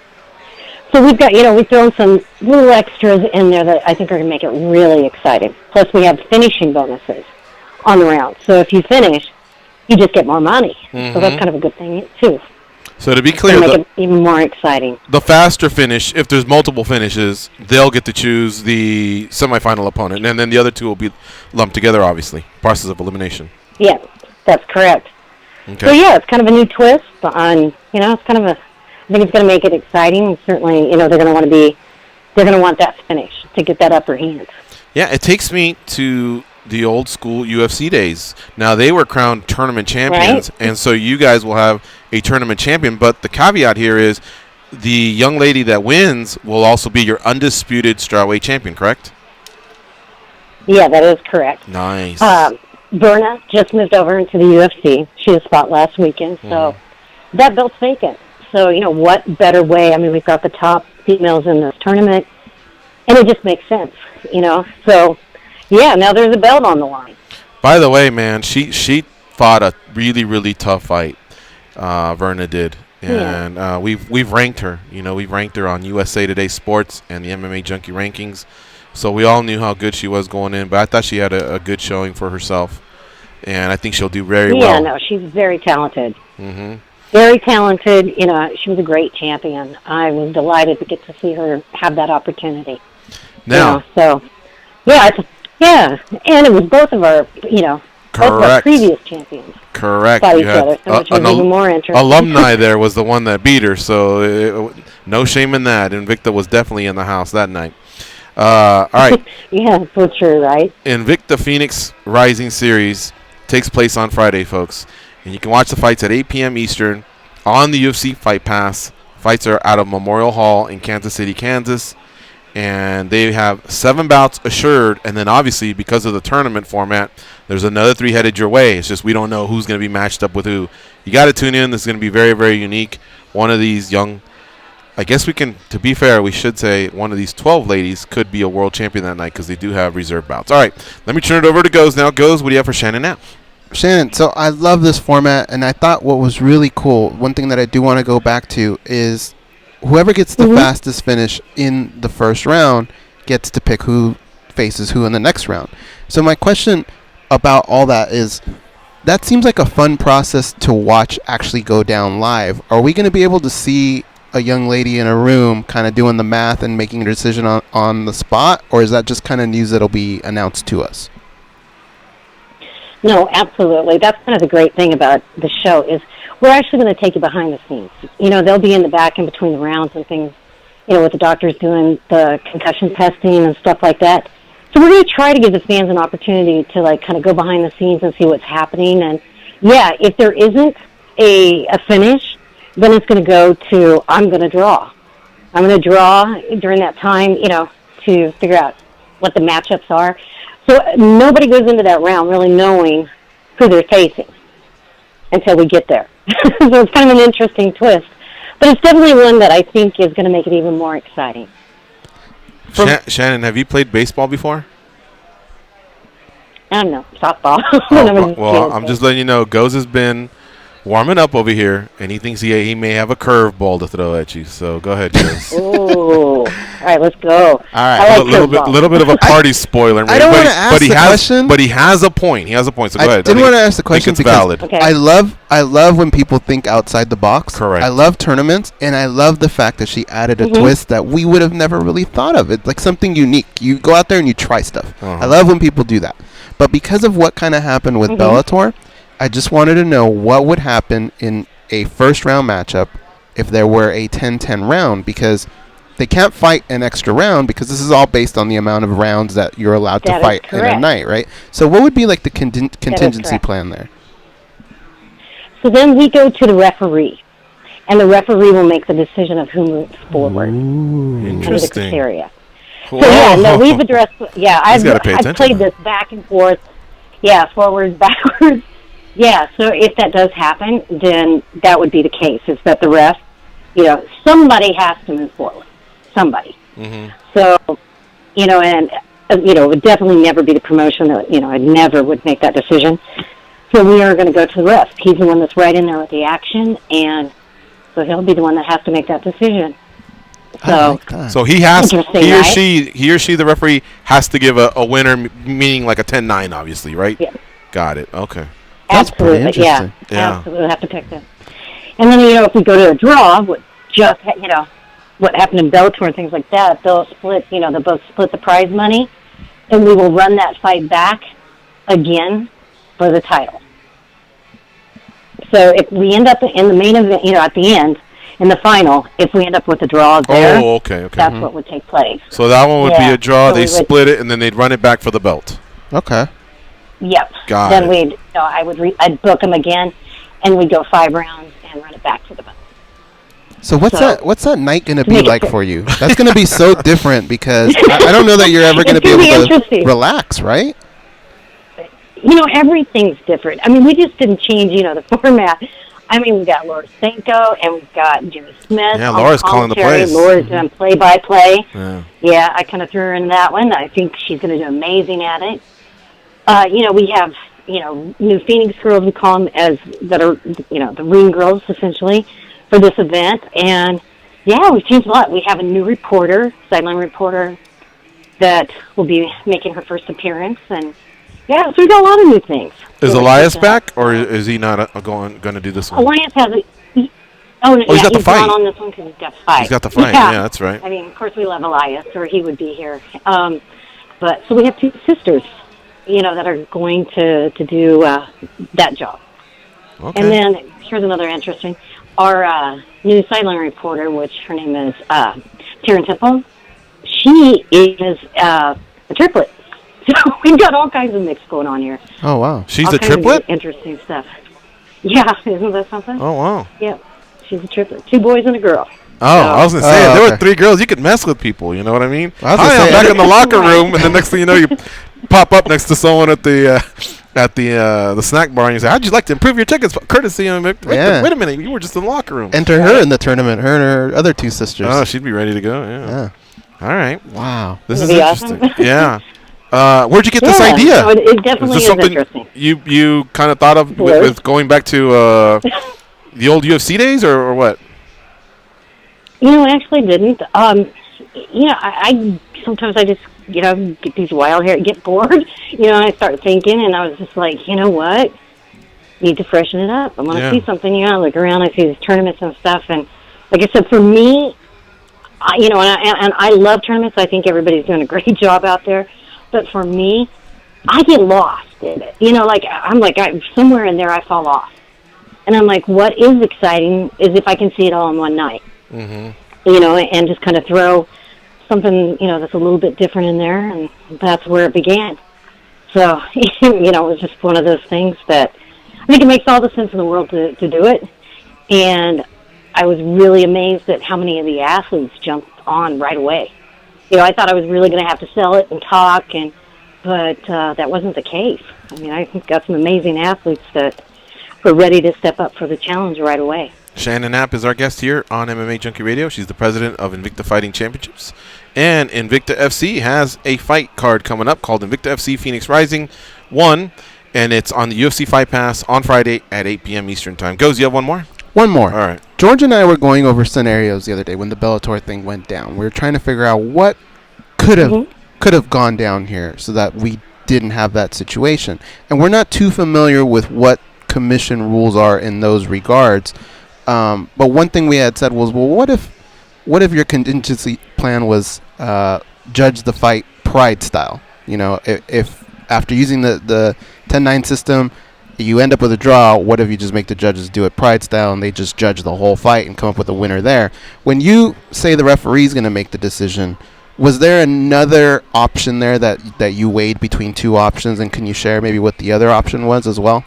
So we've got, we've thrown some little extras in there that I think are going to make it really exciting. Plus, we have finishing bonuses on the round. So if you finish, you just get more money. Mm-hmm. So that's kind of a good thing, too. So to be clear, make it even more exciting. The faster finish, if there's multiple finishes, they'll get to choose the semifinal opponent. And then the other two will be lumped together, obviously. Process of elimination. Yeah, that's correct. Okay. So, yeah, it's kind of a new twist on, it's kind of I think it's going to make it exciting. Certainly, they're going to want that finish to get that upper hand. Yeah, it takes me to the old school UFC days. Now, they were crowned tournament champions, right? And so you guys will have a tournament champion. But the caveat here is the young lady that wins will also be your undisputed strawweight champion, correct? Yeah, that is correct. Nice. Berna just moved over into the UFC. She was fought last weekend, so that belt's vacant. So, what better way? I mean, we've got the top females in this tournament, and it just makes sense, So, yeah, now there's a belt on the line. By the way, man, she fought a really, really tough fight, Verna did. And we've ranked her. We've ranked her on USA Today Sports and the MMA Junkie rankings. So we all knew how good she was going in, but I thought she had a good showing for herself. And I think she'll do very well. Yeah, no, she's very talented. Mm-hmm. Very talented. She was a great champion. I was delighted to get to see her have that opportunity. Now, so yeah, and it was both of our, both of our previous champions. Correct. Fought each other, so which was even more interesting. Alumni there was the one that beat her, so no shame in that. Invicta was definitely in the house that night. All right. Yeah, for sure, right? Invicta Phoenix Rising Series takes place on Friday, folks. And you can watch the fights at 8 p.m. Eastern on the UFC Fight Pass. Fights are out of Memorial Hall in Kansas City, Kansas. And they have 7 bouts assured. And then, obviously, because of the tournament format, there's another 3 headed your way. It's just we don't know who's going to be matched up with who. You got to tune in. This is going to be very, very unique. One of these young, I guess we can, to be fair, we should say one of these 12 ladies could be a world champion that night because they do have reserve bouts. All right, let me turn it over to Goes now. Goes, what do you have for Shannon Knapp? Shannon, so I love this format, and I thought what was really cool, one thing that I do want to go back to is whoever gets the fastest finish in the first round gets to pick who faces who in the next round. So my question about all that is, that seems like a fun process to watch actually go down live. Are we going to be able to see a young lady in a room kind of doing the math and making a decision on the spot, or is that just kind of news that'll be announced to us? No, absolutely. That's kind of the great thing about the show is we're actually going to take you behind the scenes. They'll be in the back in between the rounds and things with the doctors doing the concussion testing and stuff like that. So we're going to try to give the fans an opportunity to, like, kind of go behind the scenes and see what's happening. And, yeah, if there isn't a finish, then it's going to go to, I'm going to draw. I'm going to draw during that time, to figure out what the matchups are. So nobody goes into that round really knowing who they're facing until we get there. So it's kind of an interesting twist. But it's definitely one that I think is going to make it even more exciting. Shannon, have you played baseball before? I don't know, softball. Well, I'm just letting you know, Goz has been warming up over here, and he thinks he may have a curveball to throw at you. So go ahead, Goz. Ooh. All right, let's go. All right, a little bit of a party spoiler. I don't want to ask the question. But he has a point. So go ahead. I didn't want to ask the question because valid. Okay. I love when people think outside the box. Correct. I love tournaments, and I love the fact that she added a twist that we would have never really thought of. It's like something unique. You go out there and you try stuff. I love when people do that. But because of what kind of happened with Bellator, I just wanted to know what would happen in a first-round matchup if there were a 10-10 round, because they can't fight an extra round because this is all based on the amount of rounds that you're allowed to fight in a night, right? So what would be like the contingency plan there? So then we go to the referee, and the referee will make the decision of who moves forward. Interesting. The criteria. Whoa. So yeah, no, we've addressed. Yeah, I've played this back and forth. Yeah, forwards, backwards. Yeah, so if that does happen, then that would be the case. Is that the ref? Somebody has to move forward. Somebody. So, and it would definitely never be the promotion. I never would make that decision. So we are going to go to the ref. He's the one that's right in there with the action, and so he'll be the one that has to make that decision. So he or she, the referee, has to give a winner, meaning like a 10-9, obviously, right? Yeah. Got it. Okay. That's pretty interesting. Yeah. Absolutely, we'll have to pick them. And then if we go to a draw, what happened in Bellator and things like that, they'll both split the prize money, and we will run that fight back again for the title. So if we end up in the main event, at the end, in the final, if we end up with a draw there, that's what would take place. So that one would be a draw. So they split it, and then they'd run it back for the belt. Okay. Yep. Then I'd book them again, and we'd go 5 rounds and run it back to the belt. So what's that night going to be like for you? That's going to be so different because I don't know that you're ever going to be able to relax, right? Everything's different. I mean, we just didn't change, the format. I mean, we got Laura Stanko, and we've got Jimmy Smith. Yeah, Laura's calling the plays. Laura's doing play-by-play. Yeah, I kind of threw her in that one. I think she's going to do amazing at it. We have, new Phoenix girls, we call them, that are, the ring girls, essentially, for this event. And, yeah, we've changed a lot. We have a new reporter, sideline reporter, that will be making her first appearance. And, yeah, so we've got a lot of new things. Is Elias back, or is he not going to do this one? Elias has a... he's got the fight. Not on this one because he's got the fight. He's got the fight, yeah, that's right. I mean, of course we love Elias, or he would be here. But so we have 2 sisters, that are going to do that job. Okay. And then here's another interesting. Our new sideline reporter, which her name is Taryn Temple, she is a triplet. So we've got all kinds of mix going on here. Oh, wow. She's a triplet? Interesting stuff. Yeah, isn't that something? Oh, wow. Yeah, she's a triplet. 2 boys and a girl. Oh, I was going to say, if there were 3 girls, you could mess with people, you know what I mean? I'm back in the locker room, and the next thing you know, you pop up next to someone at the snack bar, and you say, how'd you like to improve your tickets? Courtesy of wait a minute, you were just in the locker room. Enter her in the tournament, her and her other 2 sisters. Oh, she'd be ready to go, yeah. All right. Wow. This is interesting. Awesome. Yeah. Where'd you get this idea? No, it definitely is interesting. You kind of thought of with going back to the old UFC days, or what? I actually didn't. I sometimes I just get these wild hair, get bored. I start thinking, and I was just like, you know what? Need to freshen it up. I want to see something. I look around, I see these tournaments and stuff, and like I said, for me, I love tournaments. I think everybody's doing a great job out there. But for me, I get lost in it. I'm somewhere in there I fall off. And I'm like, what is exciting is if I can see it all in one night. Mm-hmm. and just kind of throw something, that's a little bit different in there, and that's where it began. So, it was just one of those things that I think it makes all the sense in the world to do it. And I was really amazed at how many of the athletes jumped on right away. I thought I was really going to have to sell it and talk, but that wasn't the case. I mean, I got some amazing athletes that were ready to step up for the challenge right away. Shannon Knapp is our guest here on MMA Junkie Radio. She's the president of Invicta Fighting Championships. And Invicta FC has a fight card coming up called Invicta FC Phoenix Rising 1, and it's on the UFC Fight Pass on Friday at 8 p.m. Eastern Time. Goes, you have one more? One more. All right. George and I were going over scenarios the other day when the Bellator thing went down. We were trying to figure out what could have gone down here so that we didn't have that situation. And we're not too familiar with what commission rules are in those regards. But one thing we had said was, well, what if your contingency plan was judge the fight pride style? If after using the 10-9 system, you end up with a draw, what if you just make the judges do it pride style and they just judge the whole fight and come up with a winner there? When you say the referee's going to make the decision, was there another option there that you weighed between two options, and can you share maybe what the other option was as well?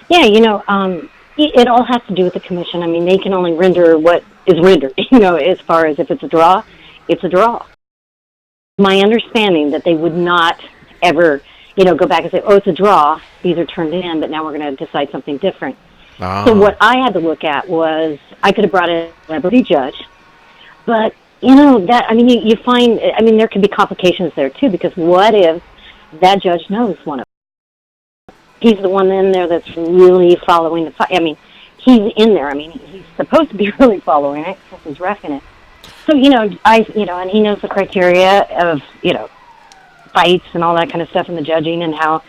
Yeah, it all has to do with the commission. I mean, they can only render what is rendered, as far as if it's a draw, it's a draw. My understanding that they would not ever, go back and say, oh, it's a draw, these are turned in, but now we're going to decide something different. Oh. So what I had to look at was, I could have brought in a celebrity judge, but, you find, there could be complications there too, because what if that judge knows one of them? He's the one in there that's really following the fight. I mean, he's in there. I mean, he's supposed to be really following it because he's reffing it. So, and he knows the criteria of, fights and all that kind of stuff and the judging and how.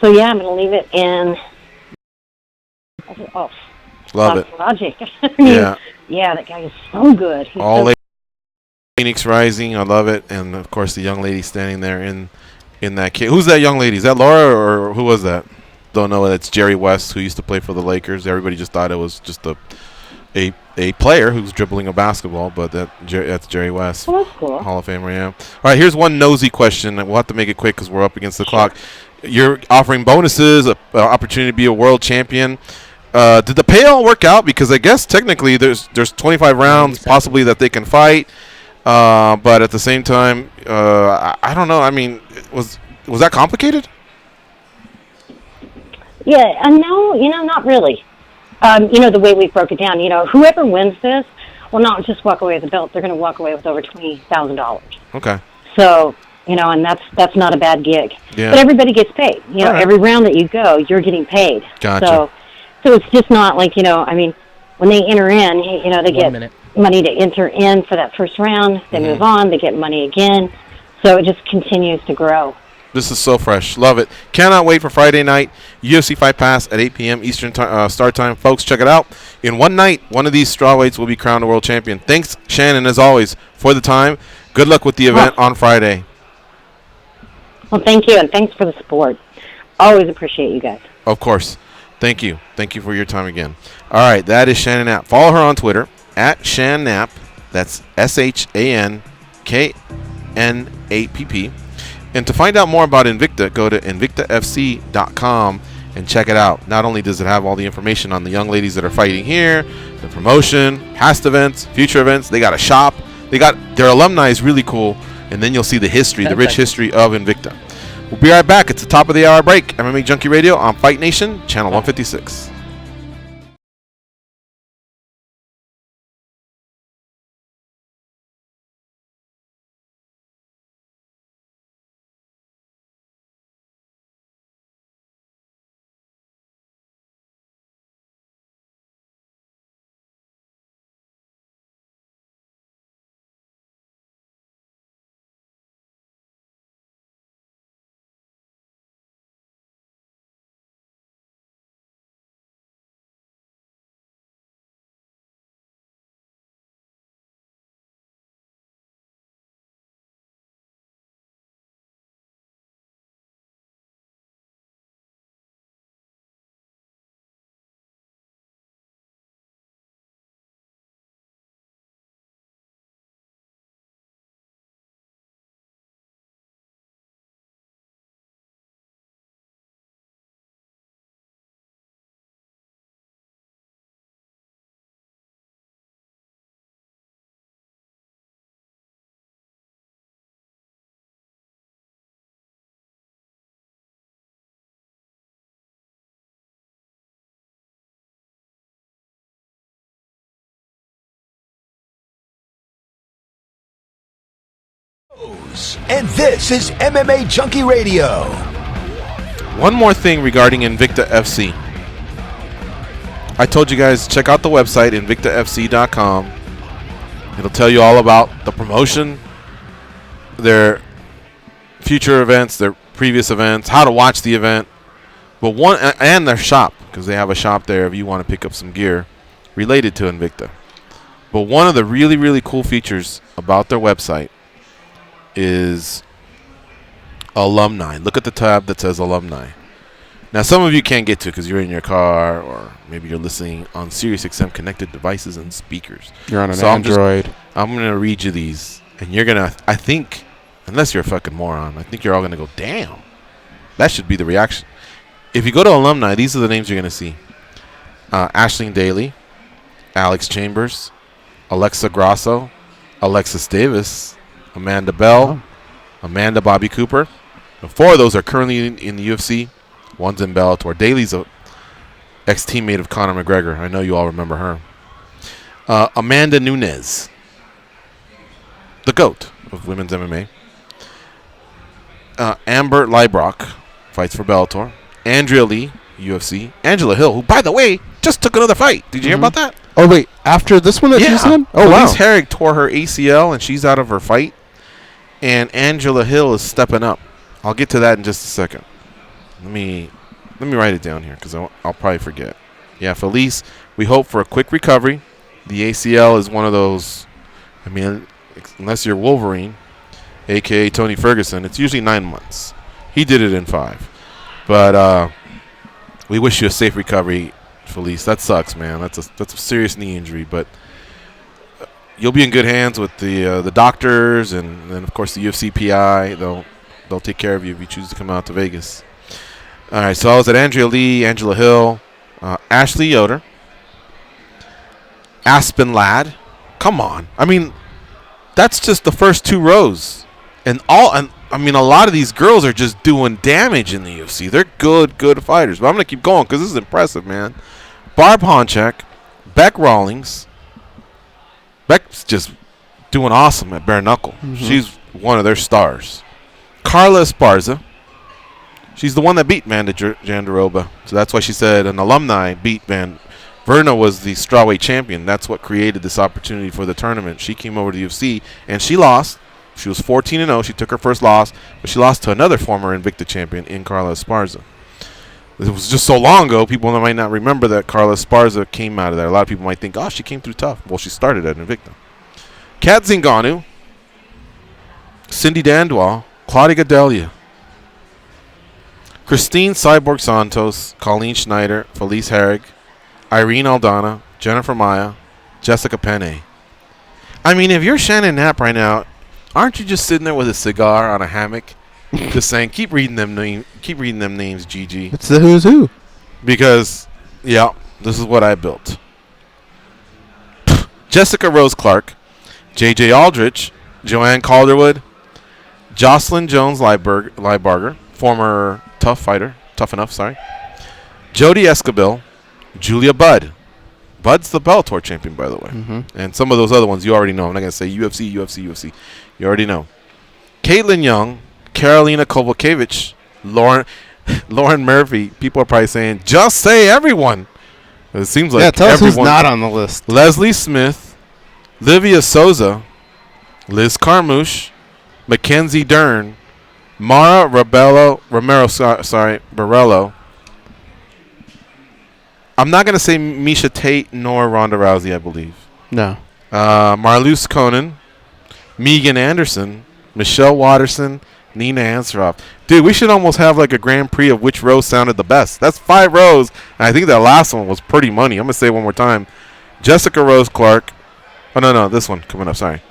So, yeah, I'm going to leave it in. Love it. Logic. Yeah, that guy is so good. He's all Phoenix Rising. I love it. And, of course, the young lady standing there in that kid. Who's that young lady? Is that Laura or who was that? Don't know. It's Jerry West, who used to play for the Lakers. Everybody just thought it was just a player who's dribbling a basketball, but that's Jerry West. Oh, that's cool. Hall of Famer, yeah. All right, here's one nosy question. We'll have to make it quick because we're up against the clock. You're offering bonuses, an opportunity to be a world champion. Did the pay all work out? Because I guess technically there's 25 rounds possibly that they can fight, but at the same time, I don't know. I mean, was that complicated? Yeah, no, not really. The way we broke it down, whoever wins this will not just walk away with the belt. They're going to walk away with over $20,000. Okay. So, and that's not a bad gig. Yeah. But everybody gets paid. Right. Every round that you go, you're getting paid. Gotcha. So it's just not like, when they enter in, they get money to enter in for that first round. They move on. They get money again. So it just continues to grow. This is so fresh. Love it. Cannot wait for Friday night. UFC Fight Pass at 8 p.m. Eastern start time. Folks, check it out. In one night, one of these strawweights will be crowned a world champion. Thanks, Shannon, as always, for the time. Good luck with the event on Friday. Well, thank you, and thanks for the support. Always appreciate you guys. Of course. Thank you. Thank you for your time again. All right, that is Shannon Knapp. Follow her on Twitter, @Shan Knapp. That's ShanKnapp. And to find out more about Invicta, go to invictafc.com and check it out. Not only does it have all the information on the young ladies that are fighting here, the promotion, past events, future events, they got a shop. They got their alumni is really cool. And then you'll see the history, the rich history of Invicta. We'll be right back. It's the top of the hour break. MMA Junkie Radio on Fight Nation, channel 156. And this is MMA Junkie Radio. One more thing regarding Invicta FC. I told you guys, check out the website, invictafc.com. It'll tell you all about the promotion, their future events, their previous events, how to watch the event, and their shop, because they have a shop there if you want to pick up some gear related to Invicta. But one of the really, really cool features about their website is alumni. Look at the tab that says alumni. Now, some of you can't get to it because you're in your car, or maybe you're listening on SiriusXM connected devices and speakers. You're on an Android. I'm going to read you these, and you're going to, I think, unless you're a fucking moron, I think you're all going to go, damn. That should be the reaction. If you go to alumni, these are the names you're going to see. Aisling Daly, Alex Chambers, Alexa Grasso, Alexis Davis, Amanda Bell, Amanda Bobby Cooper. Now, 4 of those are currently in the UFC. One's in Bellator. Daly's a ex-teammate of Conor McGregor. I know you all remember her. Amanda Nunes, the GOAT of women's MMA. Amber Leibrock fights for Bellator. Andrea Lee, UFC. Angela Hill, who, by the way, just took another fight. Did you hear about that? Oh, wait. After this one that she's in? Oh, wow. Elise Herrig tore her ACL, and she's out of her fight. And Angela Hill is stepping up. I'll get to that in just a second. Let me write it down here because I'll probably forget. Yeah, Felice, we hope for a quick recovery. The ACL is one of those, I mean, unless you're Wolverine, a.k.a. Tony Ferguson, it's usually 9 months. He did it in 5. But we wish you a safe recovery, Felice. That sucks, man. That's a serious knee injury, but you'll be in good hands with the doctors and then, of course, the UFC PI. They'll take care of you if you choose to come out to Vegas. All right, so I was at Andrea Lee, Angela Hill, Ashley Yoder, Aspen Ladd. Come on. I mean, that's just the first 2 rows. And I mean, a lot of these girls are just doing damage in the UFC. They're good fighters. But I'm going to keep going because this is impressive, man. Barb Honchak, Beck Rawlings. Beck's just doing awesome at bare knuckle. Mm-hmm. She's one of their stars. Carla Esparza. She's the one that beat Amanda Jandiroba. So that's why she said an alumni beat Van. Verna was the strawweight champion. That's what created this opportunity for the tournament. She came over to the UFC, and she lost. She was 14-0. She took her first loss, but she lost to another former Invicta champion in Carla Esparza. It was just so long ago, people might not remember that Carla Esparza came out of there. A lot of people might think, oh, she came through tough. Well, she started at Invicta. Kat Zingano, Cindy Dandwall, Claudia Gadelia, Christine Cyborg Santos, Colleen Schneider, Felice Herrig, Irene Aldana, Jennifer Maya, Jessica Penne. I mean, if you're Shannon Knapp right now, aren't you just sitting there with a cigar on a hammock, just saying, keep reading them names, GG. It's the who's who. Because, yeah, this is what I built. Jessica Rose Clark, J.J. Aldrich, Joanne Calderwood, Jocelyn Jones Liebarger, former tough enough, Jody Escobil, Julia Budd. Bud's the Bellator champion, by the way. Mm-hmm. And some of those other ones you already know. I'm not going to say UFC. You already know. Caitlin Young, Karolina Kovalkiewicz, Lauren Murphy. People are probably saying, just say everyone. It seems like tell everyone. us who's not on the list. Leslie Smith, Livia Souza, Liz Carmouche, Mackenzie Dern, Mara Borello. I'm not going to say Misha Tate nor Ronda Rousey, I believe. No. Marloes Conan, Megan Anderson, Michelle Watterson, Nina Ansaroff. Dude, we should almost have like a Grand Prix of which row sounded the best. That's 5 rows. And I think that last one was pretty money. I'm going to say it one more time. Jessica Rose Clark. Oh, no, this one coming up. Sorry.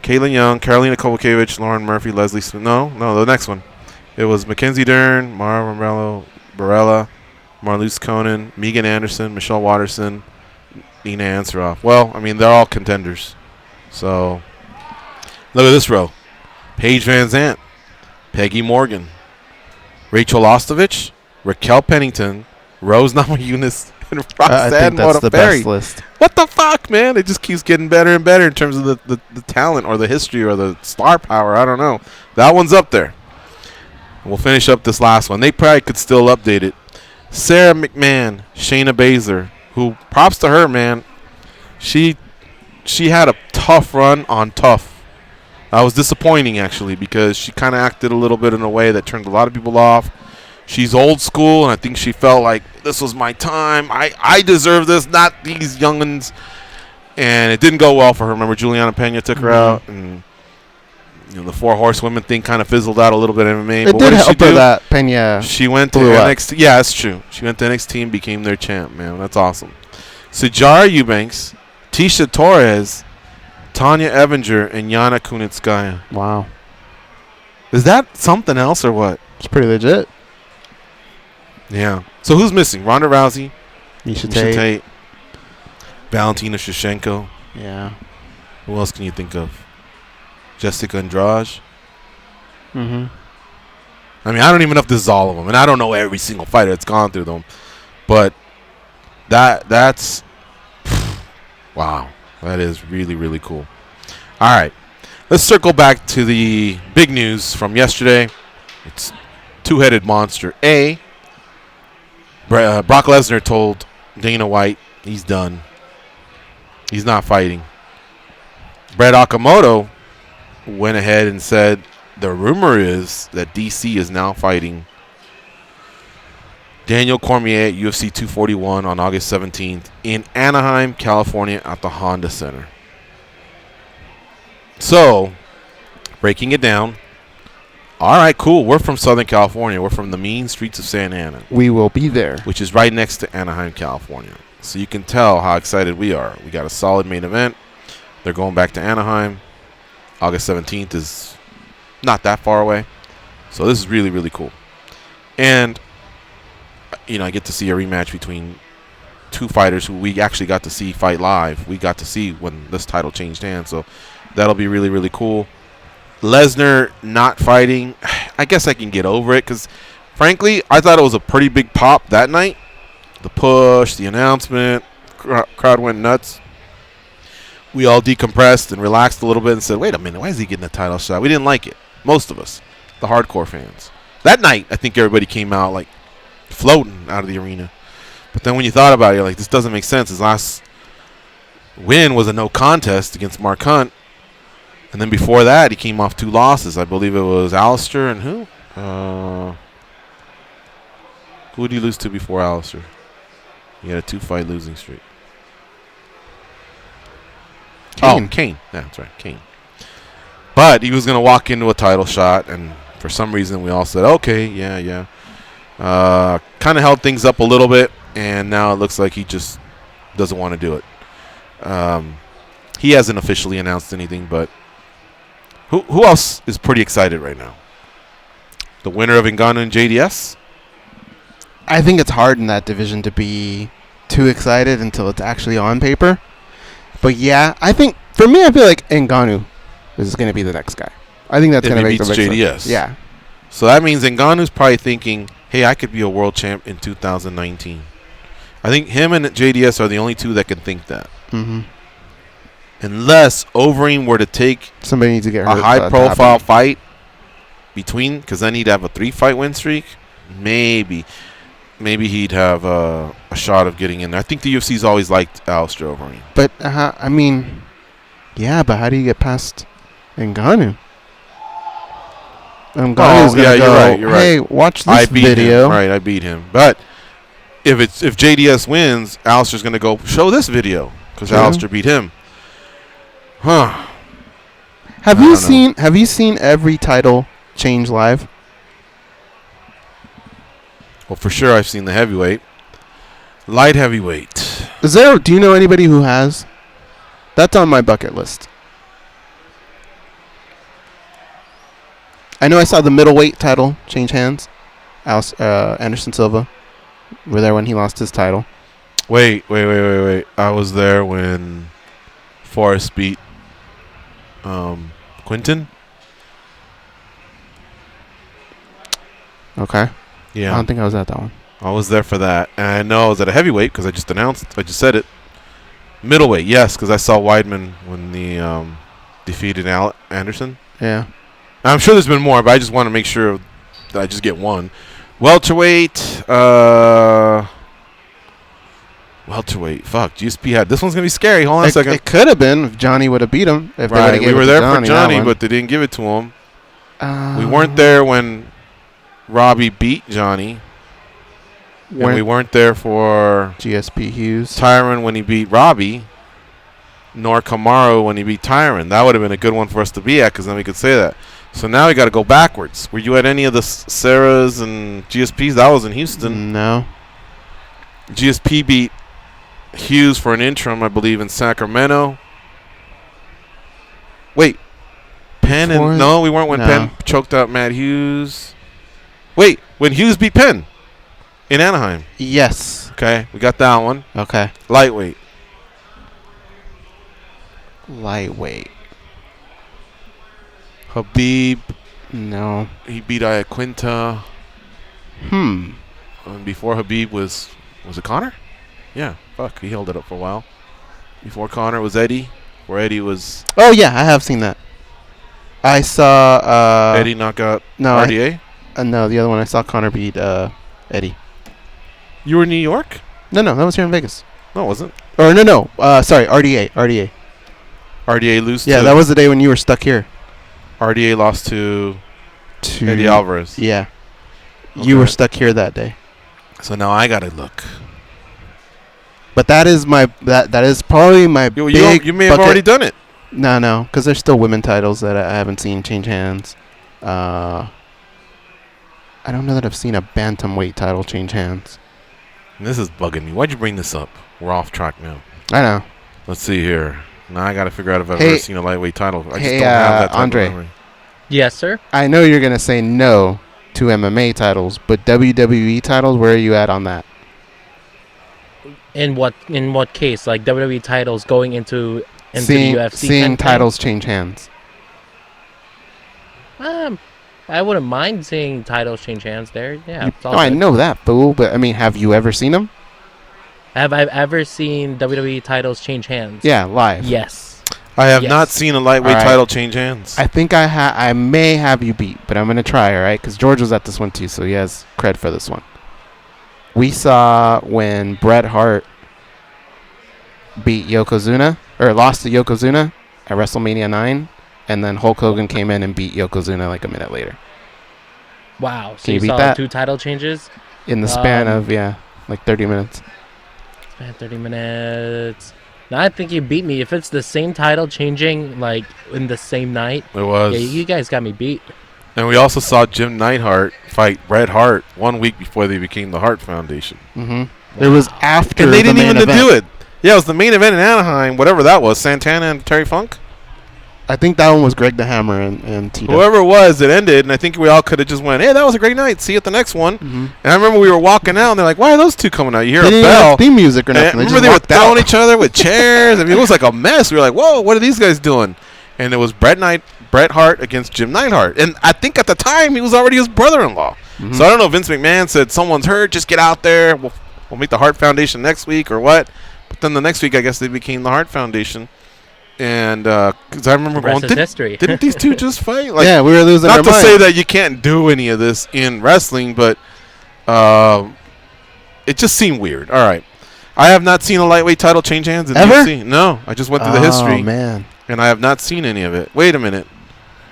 Caitlin Young, Karolina Kovalkiewicz, Lauren Murphy, Leslie Smith. No, the next one. It was Mackenzie Dern, Mara Borello, Marloes Conan, Megan Anderson, Michelle Watterson, Nina Ansaroff. Well, I mean, they're all contenders. So, look at this row. Paige Van Zandt, Peggy Morgan, Rachel Ostovich, Raquel Pennington, Rose Namajunas, and I Roxanne think that's the Modafferi. best list. What the fuck, man? It just keeps getting better and better in terms of the talent or the history or the star power. I don't know. That one's up there. We'll finish up this last one. They probably could still update it. Sarah McMahon, Shayna Baszler, who, props to her, man. She had a tough run on Tough. That was disappointing, actually, because she kind of acted a little bit in a way that turned a lot of people off. She's old school, and I think she felt like this was my time. I deserve this, not these youngins. And it didn't go well for her. Remember, Juliana Pena took her out, and the 4 horsewomen thing kind of fizzled out a little bit in MMA. It but did what did help she her do? that Pena She went to blew up. NXT. Yeah, that's true. She went to NXT and became their champ, man. That's awesome. Sajara Eubanks, Tisha Torres, Tanya Evinger, and Yana Kunitskaya. Wow. Is that something else or what? It's pretty legit. Yeah. So who's missing? Ronda Rousey, Miesha Tate, Tate. Valentina Shevchenko. Yeah. Who else can you think of? Jessica Andrade. Mm-hmm. I mean, I don't even know if this is all of them, and I don't know every single fighter that's gone through them, but that's wow. That is really, really cool. All right. Let's circle back to the big news from yesterday. It's two-headed monster. Brock Lesnar told Dana White he's done. He's not fighting. Brett Okamoto went ahead and said the rumor is that DC is now fighting Daniel Cormier at UFC 241 on August 17th in Anaheim, California at the Honda Center. So, breaking it down. All right, cool. We're from Southern California. We're from the mean streets of Santa Ana. We will be there. Which is right next to Anaheim, California. So you can tell how excited we are. We got a solid main event. They're going back to Anaheim. August 17th is not that far away. So this is really, really cool. And, I get to see a rematch between two fighters who we actually got to see fight live. We got to see when this title changed hands. So that'll be really, really cool. Lesnar not fighting, I guess I can get over it because, frankly, I thought it was a pretty big pop that night. The push, the announcement, crowd went nuts. We all decompressed and relaxed a little bit and said, wait a minute, why is he getting a title shot? We didn't like it. Most of us, the hardcore fans. That night, I think everybody came out like floating out of the arena. But then when you thought about it, you're like, this doesn't make sense. His last win was a no contest against Mark Hunt. And then before that, he came off 2 losses. I believe it was Alistair and who? Who did he lose to before Alistair? He had a 2-fight losing streak. Kane. Oh, Kane. Yeah, that's right, Kane. But he was going to walk into a title shot, and for some reason we all said, okay, yeah. Kind of held things up a little bit, and now it looks like he just doesn't want to do it. He hasn't officially announced anything, but who else is pretty excited right now? The winner of Ngannou and JDS? I think it's hard in that division to be too excited until it's actually on paper. But yeah, I think for me, I feel like Ngannou is going to be the next guy. I think that's going to make the big JDS. Yeah. So that means Ngannou's probably thinking, hey, I could be a world champ in 2019. I think him and JDS are the only two that can think that. Mm-hmm. Unless Overeem were to take somebody needs to get hurt a high-profile fight between, because then he'd have a 3-fight win streak. Maybe he'd have a shot of getting in there. I think the UFC's always liked Alistair Overeem. But I mean, yeah, but how do you get past Ngannou? Ngannou's gonna go, you're right. Hey, watch this video. I beat him. But if JDS wins, Alistair's gonna go show this video because Alistair beat him. Huh. Have you seen every title change live? Well, for sure I've seen the heavyweight. Light heavyweight. Do you know anybody who has? That's on my bucket list. I know I saw the middleweight title change hands. Anderson Silva were there when he lost his title. Wait. I was there when Forrest beat Quinton. Okay. Yeah. I don't think I was at that one. I was there for that. And I know I was at a heavyweight because I just said it. Middleweight, yes, because I saw Weidman when the defeated Anderson. Yeah. I'm sure there's been more, but I just want to make sure that I just get one. Welterweight. Welterweight. Fuck, GSP had. This one's going to be scary. Hold on a second. It could have been if Johnny would have beat him. If right, they we were there for Johnny, but they didn't give it to him. We weren't there when Robbie beat Johnny. And we weren't there for GSP Hughes. Tyron when he beat Robbie. Nor Kamaru when he beat Tyron. That would have been a good one for us to be at because then we could say that. So now we got to go backwards. Were you at any of the Sarahs and GSPs? That was in Houston. No. GSP beat Hughes for an interim, I believe, in Sacramento. Wait. Penn and... No, we weren't when Penn choked out Matt Hughes. Wait, when Hughes beat Penn in Anaheim. Yes. Okay, we got that one. Okay. Lightweight. Habib. No. He beat Iaquinta. And before Habib was it Connor? Yeah. Fuck, he held it up for a while. Before Connor was Eddie. Where Eddie was... Oh, yeah, I have seen that. I saw... Eddie knock out RDA? No, the other one. I saw Connor beat Eddie. You were in New York? No, that was here in Vegas. No, it wasn't. Or no. Sorry, RDA. RDA lose to... Yeah, that was the day when you were stuck here. RDA lost to Eddie Alvarez. Yeah. Okay. You were stuck here that day. So now I got to look. But that is that is probably my big... You may have already done it. No, because there's still women titles that I haven't seen change hands. I don't know that I've seen a bantamweight title change hands. And this is bugging me. Why'd you bring this up? We're off track now. I know. Let's see here. Now I got to figure out if I've ever seen a lightweight title. I just don't have that type Andre. of memory. Yes, sir? I know you're going to say no to MMA titles, but WWE titles, where are you at on that? In what case? Like WWE titles going into the UFC? Seeing titles change hands. I wouldn't mind seeing titles change hands there. Yeah. I know that, fool, but I mean, have you ever seen them? Have I ever seen WWE titles change hands? Yeah, live. Yes. I have not seen a lightweight title change hands. I think I may have you beat, but I'm going to try, all right? Because George was at this one too, so he has cred for this one. We saw when Bret Hart beat Yokozuna, or lost to Yokozuna at WrestleMania 9, and then Hulk Hogan came in and beat Yokozuna like a minute later. Wow. So Can you beat saw that? 2 title changes? In the span of, like 30 minutes. Span 30 minutes. Now I think you beat me. If it's the same title changing, like, in the same night. It was. Yeah, you guys got me beat. And we also saw Jim Neidhart fight Bret Hart 1 week before they became the Hart Foundation. Mm-hmm. It was after and they the didn't main even event. do it. Yeah, it was the main event in Anaheim, whatever that was. Santana and Terry Funk? I think that one was Greg the Hammer and Tito. Whoever it was, it ended, and I think we all could have just went, hey, that was a great night. See you at the next one. Mm-hmm. And I remember we were walking out, and they're like, why are those two coming out? You hear They a didn't bell. have theme music or nothing. I remember they were throwing each other with chairs. I mean, it was like a mess. We were like, whoa, what are these guys doing? And it was Bret Hart against Jim Neidhart. And I think at the time, he was already his brother-in-law. Mm-hmm. So I don't know if Vince McMahon said, someone's hurt, just get out there. We'll make the Hart Foundation next week or what. But then the next week, I guess they became the Hart Foundation. And because I remember going, didn't these two just fight? Like, yeah, we were losing our Not to mind. say that you can't do any of this in wrestling, but it just seemed weird. All right. I have not seen a lightweight title change hands in the UFC. No, I just went through the history. Oh, man. And I have not seen any of it. Wait a minute.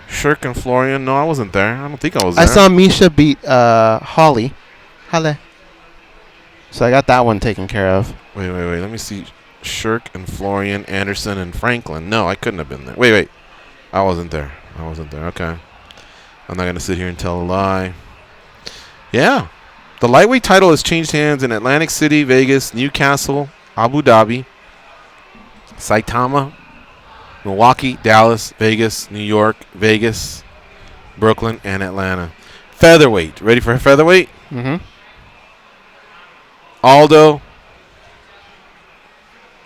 Shirk and Florian? No, I wasn't there. I don't think I was there. I saw Misha beat Holly. Halle. So I got that one taken care of. Wait. Let me see. Shirk and Florian, Anderson and Franklin. No, I couldn't have been there. Wait. I wasn't there. Okay. I'm not going to sit here and tell a lie. Yeah. The lightweight title has changed hands in Atlantic City, Vegas, Newcastle, Abu Dhabi, Saitama, Milwaukee, Dallas, Vegas, New York, Vegas, Brooklyn, and Atlanta. Featherweight. Ready for featherweight? Mm-hmm. Aldo,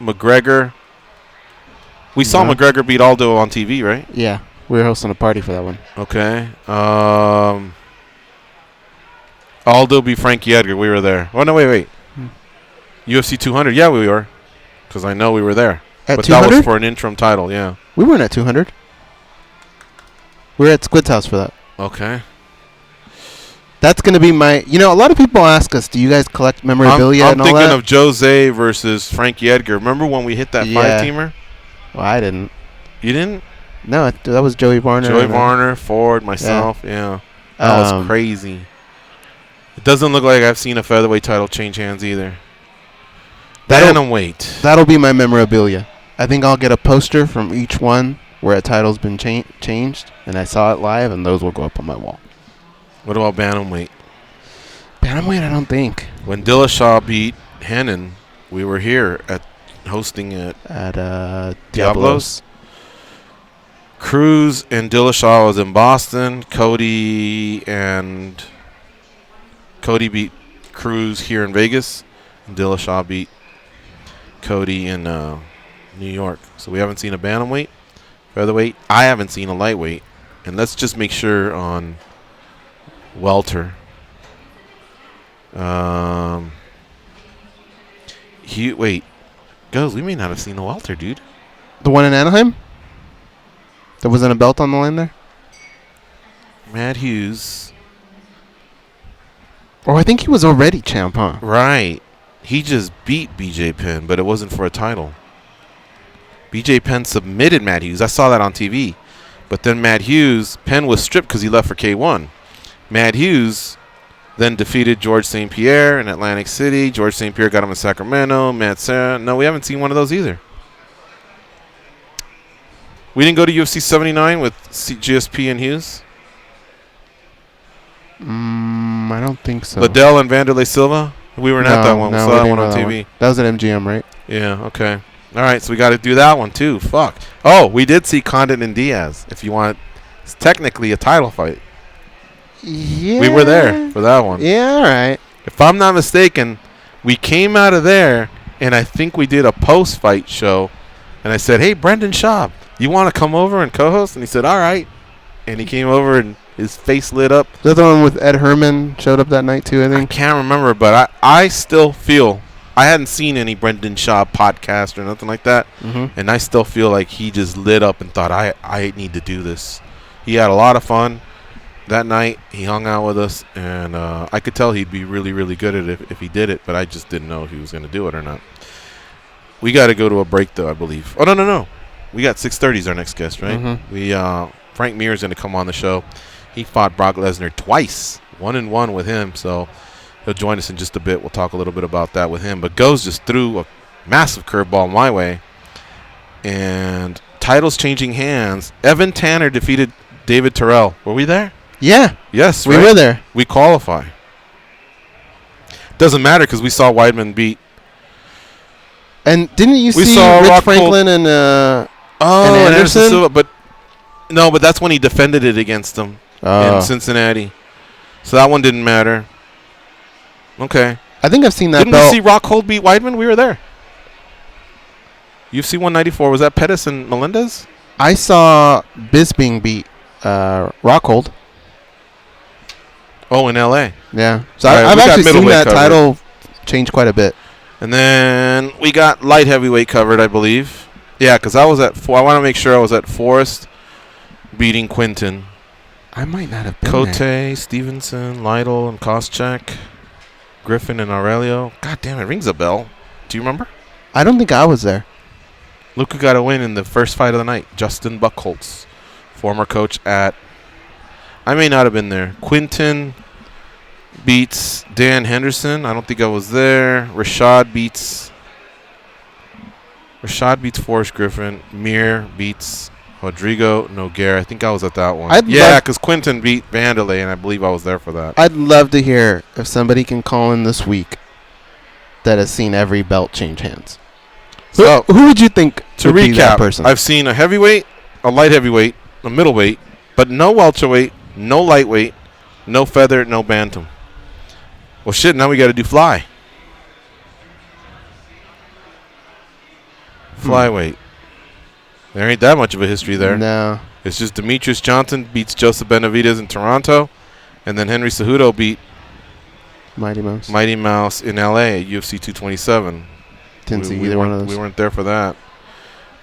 McGregor. We saw McGregor beat Aldo on TV, right? Yeah. We were hosting a party for that one. Okay. Aldo beat Frankie Edgar. We were there. Oh, no, wait. UFC 200. Yeah, we were. Because I know we were there. At but 200? That was for an interim title, yeah. We weren't at 200. We were at Squid's house for that. Okay. That's going to be my... You know, a lot of people ask us, do you guys collect memorabilia I'm and all that? thinking of Jose versus Frankie Edgar. Remember when we hit that five-teamer? Well, I didn't. You didn't? No, that was Joey Varner. Joey Varner, Ford, myself, yeah. That was crazy. It doesn't look like I've seen a featherweight title change hands either. Bantamweight. That'll be my memorabilia. I think I'll get a poster from each one where a title's been changed, and I saw it live, and those will go up on my wall. What about bantamweight? Bantamweight, I don't think. When Dillashaw beat Hannon, we were here hosting it at Diablos. Cruz and Dillashaw was in Boston. Cody beat Cruz here in Vegas, and Dillashaw beat Cody in New York. So we haven't seen a bantamweight, featherweight. I haven't seen a lightweight, and let's just make sure on welter. Goes. We may not have seen a welter, dude. The one in Anaheim? There wasn't a belt on the line there? Matt Hughes. Oh, I think he was already champ, huh? Right. He just beat BJ Penn, but it wasn't for a title. BJ Penn submitted Matt Hughes. I saw that on TV. But then Penn was stripped because he left for K1. Matt Hughes then defeated George St. Pierre in Atlantic City. George St. Pierre got him in Sacramento. Matt Serra. No, we haven't seen one of those either. We didn't go to UFC 79 with GSP and Hughes? I don't think so. Liddell and Vanderlei Silva? We weren't at that one. We saw that one on TV. That was at MGM, right? Yeah, okay. All right, so we got to do that one too. Fuck. Oh, we did see Condit and Diaz. If you want, it's technically a title fight. Yeah. We were there for that one. Yeah, all right. If I'm not mistaken, we came out of there, and I think we did a post-fight show, and I said, hey, Brendan Schaub, you want to come over and co-host? And he said, all right. And he came over, and his face lit up. The other one with Ed Herman showed up that night too, I think. I can't remember, but I still feel I hadn't seen any Brendan Schaub podcast or nothing like that, and I still feel like he just lit up and thought, I need to do this. He had a lot of fun that night. He hung out with us, and I could tell he'd be really, really good at it if he did it, but I just didn't know if he was going to do it or not. We got to go to a break, though, I believe. Oh, no. We got 6:30 is our next guest, right? We Frank Mir is going to come on the show. He fought Brock Lesnar twice, 1-1 with him, so he'll join us in just a bit. We'll talk a little bit about that with him. But Goes just threw a massive curveball my way, and titles changing hands. Evan Tanner defeated David Terrell. Were we there? Yeah. Yes, we were there. We qualify. Doesn't matter because we saw Weidman beat. And didn't you see Rich Franklin and Anderson? But that's when he defended it against him in Cincinnati. So that one didn't matter. Okay. I think I've seen that Didn't we see Rockhold beat Weidman? We were there. UFC 194. Was that Pettis and Melendez? I saw Bisping beat Rockhold. Oh, in L.A. Yeah. So I've actually seen that title change quite a bit. And then we got light heavyweight covered, I believe. Yeah, because I was at I want to make sure I was at Forrest beating Quinton. I might not have been Cote, there. Stevenson, Lytle, and Koscheck. Griffin and Aurelio. God damn, it rings a bell. Do you remember? I don't think I was there. Luca got a win in the first fight of the night. Justin Buchholz, former coach at... I may not have been there. Quinton beats Dan Henderson. I don't think I was there. Rashad beats Forrest Griffin. Mir beats Rodrigo Nogueira. I think I was at that one. Because Quinton beat Vanderlei, and I believe I was there for that. I'd love to hear if somebody can call in this week that has seen every belt change hands. So who would you think to would recap, be that person? I've seen a heavyweight, a light heavyweight, a middleweight, but no welterweight, no lightweight, no feather, no bantam. Well, shit, now we got to do fly. Flyweight. There ain't that much of a history there. No. It's just Demetrius Johnson beats Joseph Benavidez in Toronto, and then Henry Cejudo beat Mighty Mouse. Mighty Mouse in L.A. at UFC 227. Didn't see either one of those. We weren't there for that.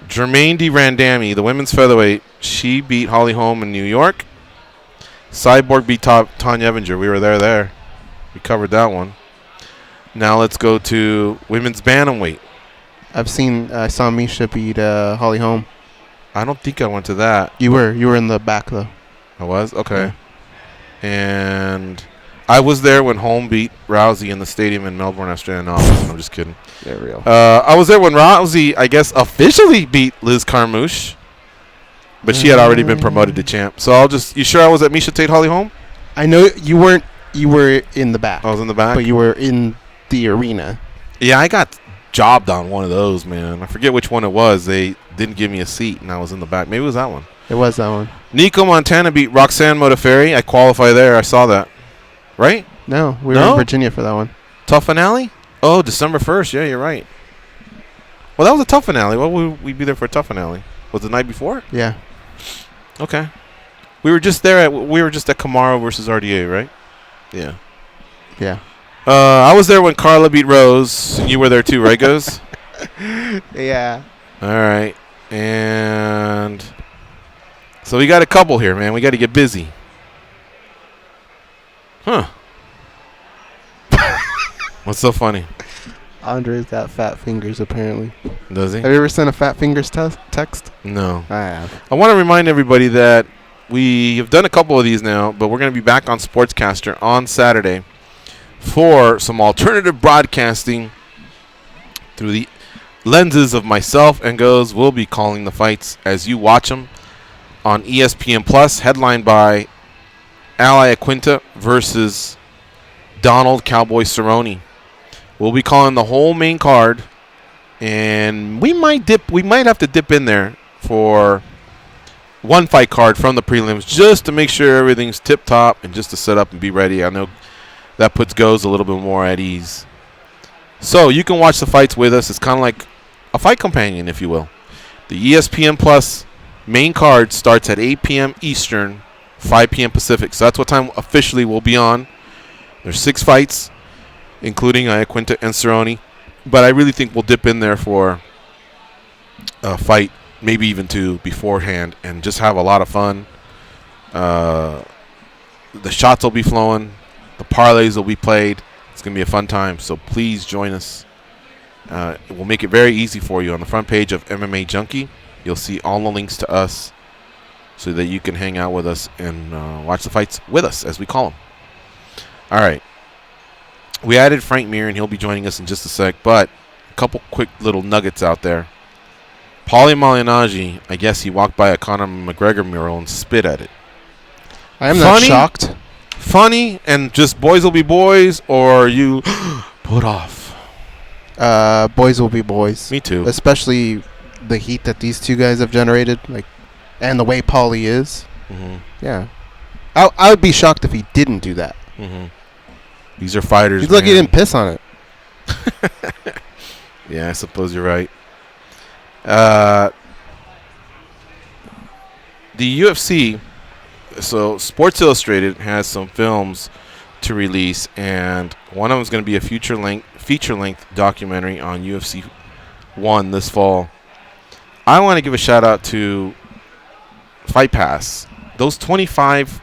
Jermaine D. Randami, the women's featherweight, she beat Holly Holm in New York. Cyborg beat Tanya Evinger. We were there. We covered that one. Now let's go to women's bantamweight. I saw Misha beat Holly Holm. I don't think I went to that. You were in the back though. I was? Okay. Yeah. And I was there when Holm beat Rousey in the stadium in Melbourne, Australia. No, I'm just kidding. They're real. I was there when Rousey, I guess, officially beat Liz Carmouche. But she had already been promoted to champ. So you sure I was at Misha Tate Holly Holm? I know you weren't. You were in the back. I was in the back? But you were in the arena. Yeah, I got jobbed on one of those, man. I forget which one it was. They didn't give me a seat, and I was in the back. Maybe it was that one. It was that one. Nico Montana beat Roxanne Modafferi. I qualify there. I saw that. Right? No, we were in Virginia for that one. Tough finale? Oh, December 1st. Yeah, you're right. Well, that was a tough finale. Why would we be there for a tough finale? Was it the night before? Yeah. Okay. We were just at Kamaru versus RDA, right? Yeah. Yeah. I was there when Carla beat Rose. You were there too, right, Goes? Yeah. All right. And so we got a couple here, man. We got to get busy. Huh. What's so funny? Andre's got fat fingers, apparently. Does he? Have you ever sent a fat fingers text? No. I have. I want to remind everybody that we have done a couple of these now, but we're going to be back on Sportscaster on Saturday for some alternative broadcasting through the lenses of myself and Goes. We'll be calling the fights as you watch them on ESPN Plus, headlined by Ali Aquinta versus Donald Cowboy Cerrone. We'll be calling the whole main card, and we might have to dip in there for one fight card from the prelims just to make sure everything's tip top and just to set up and be ready. I know that puts Goes a little bit more at ease. So you can watch the fights with us. It's kind of like a fight companion, if you will. The ESPN Plus main card starts at 8 p.m. Eastern, 5 p.m. Pacific. So that's what time officially we'll be on. There's 6 fights, including Iaquinta and Cerrone. But I really think we'll dip in there for a fight, maybe even 2 beforehand, and just have a lot of fun. The shots will be flowing. The parlays will be played. It's going to be a fun time, so please join us. We'll make it very easy for you. On the front page of MMA Junkie, you'll see all the links to us so that you can hang out with us and watch the fights with us, as we call them. All right. We added Frank Mir, and he'll be joining us in just a sec, but a couple quick little nuggets out there. Paulie Malignaggi, I guess he walked by a Conor McGregor mural and spit at it. I am not shocked. Funny and just boys will be boys, or you put off? Boys will be boys. Me too. Especially the heat that these two guys have generated, and the way Paulie is. Mm-hmm. Yeah. I would be shocked if he didn't do that. Mm-hmm. These are fighters. He's lucky he didn't piss on it. Yeah, I suppose you're right. The UFC, so Sports Illustrated has some films to release, and one of them is going to be a feature-length documentary on UFC 1 this fall. I want to give a shout-out to Fight Pass. Those 25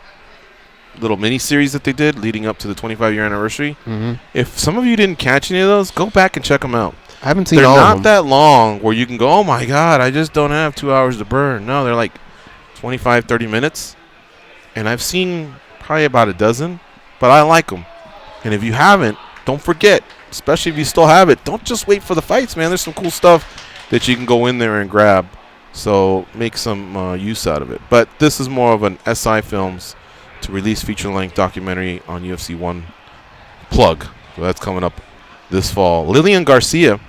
little mini-series that they did leading up to the 25-year anniversary. Mm-hmm. If some of you didn't catch any of those, go back and check them out. I haven't seen all of them. They're not that long where you can go, oh, my God, I just don't have 2 hours to burn. No, they're like 25, 30 minutes. And I've seen probably about a dozen, but I like them. And if you haven't, don't forget, especially if you still have it, don't just wait for the fights, man. There's some cool stuff that you can go in there and grab. So make some use out of it. But this is more of an SI Films to release feature-length documentary on UFC 1 plug. So that's coming up this fall. Lillian Garcia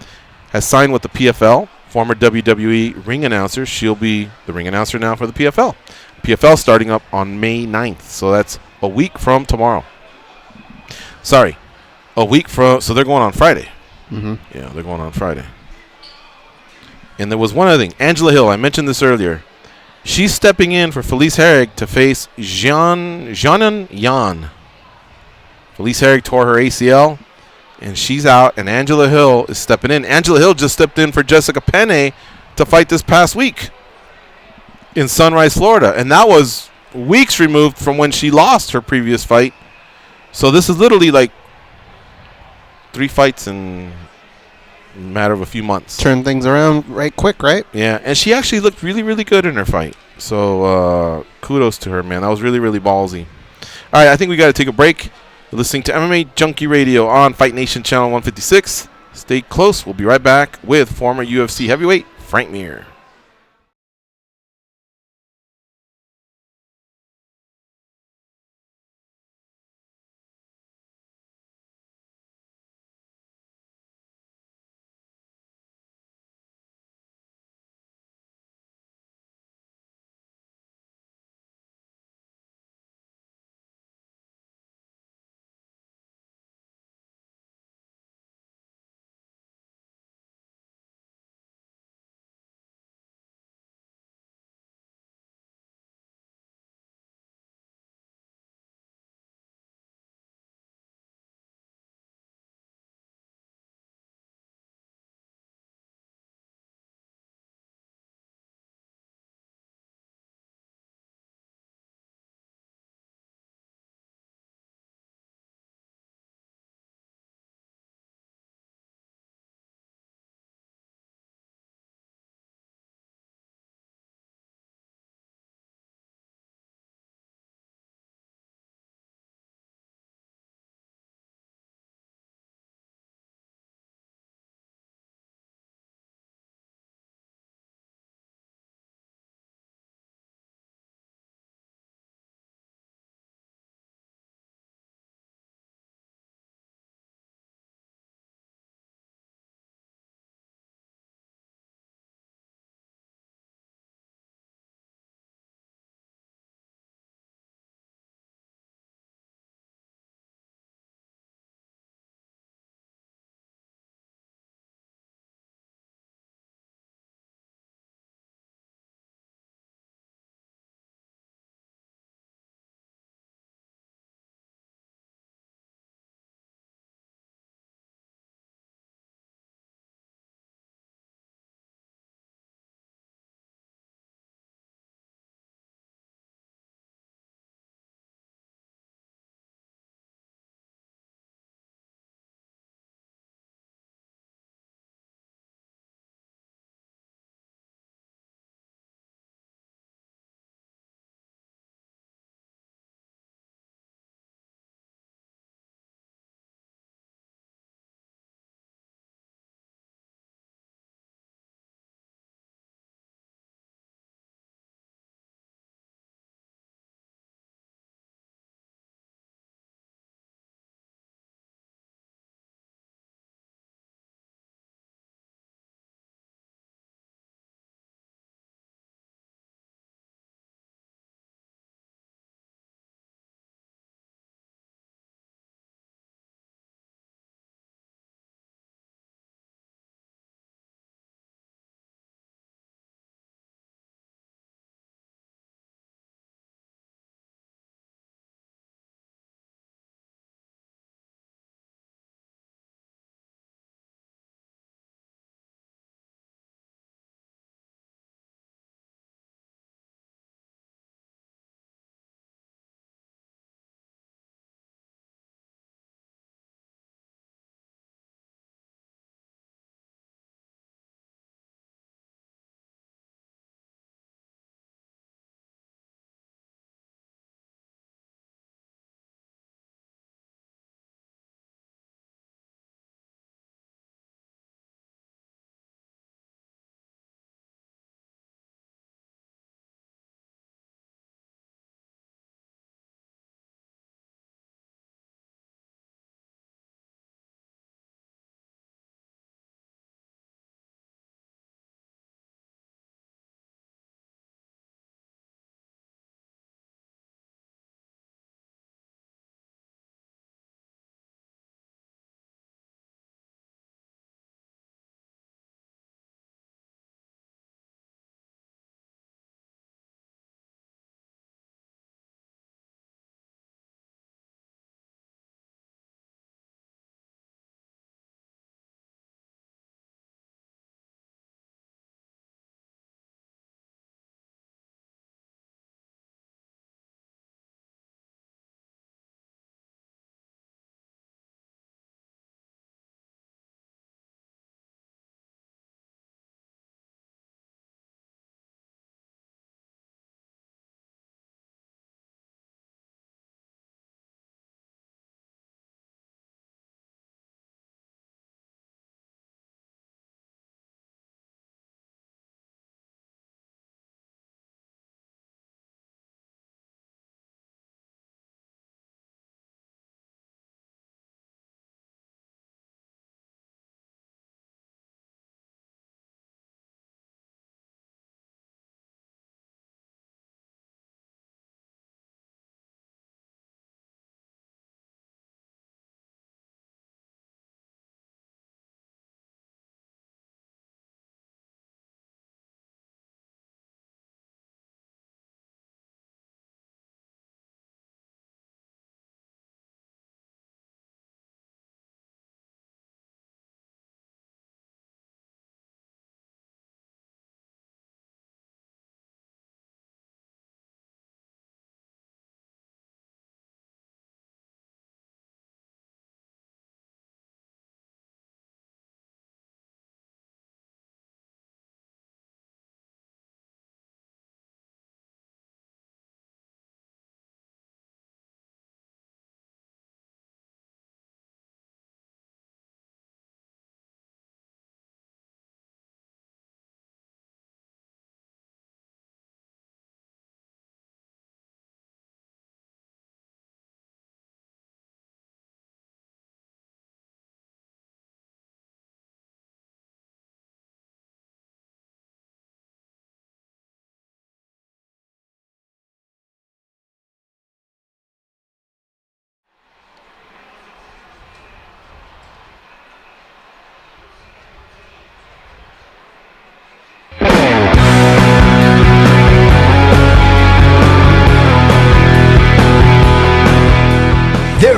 has signed with the PFL, former WWE ring announcer. She'll be the ring announcer now for the PFL. PFL starting up on May 9th. So that's a week from tomorrow. Sorry, a week from, so they're going on Friday. Mm-hmm. Yeah, they're going on Friday. And there was one other thing. Angela Hill, I mentioned this earlier. She's stepping in for Felice Herrig to face Xianan Yan Felice Herrig tore her ACL, and she's out, and Angela Hill is stepping in. Angela Hill just stepped in for Jessica Penne to fight this past week in Sunrise, Florida, and that was weeks removed from when she lost her previous fight. So this is literally like 3 fights in a matter of a few months. Turn things around right quick, right? Yeah, and she actually looked really, really good in her fight. So kudos to her, man. That was really, really ballsy. All right, I think we got to take a break. You're listening to MMA Junkie Radio on Fight Nation Channel 156. Stay close. We'll be right back with former UFC heavyweight Frank Mir.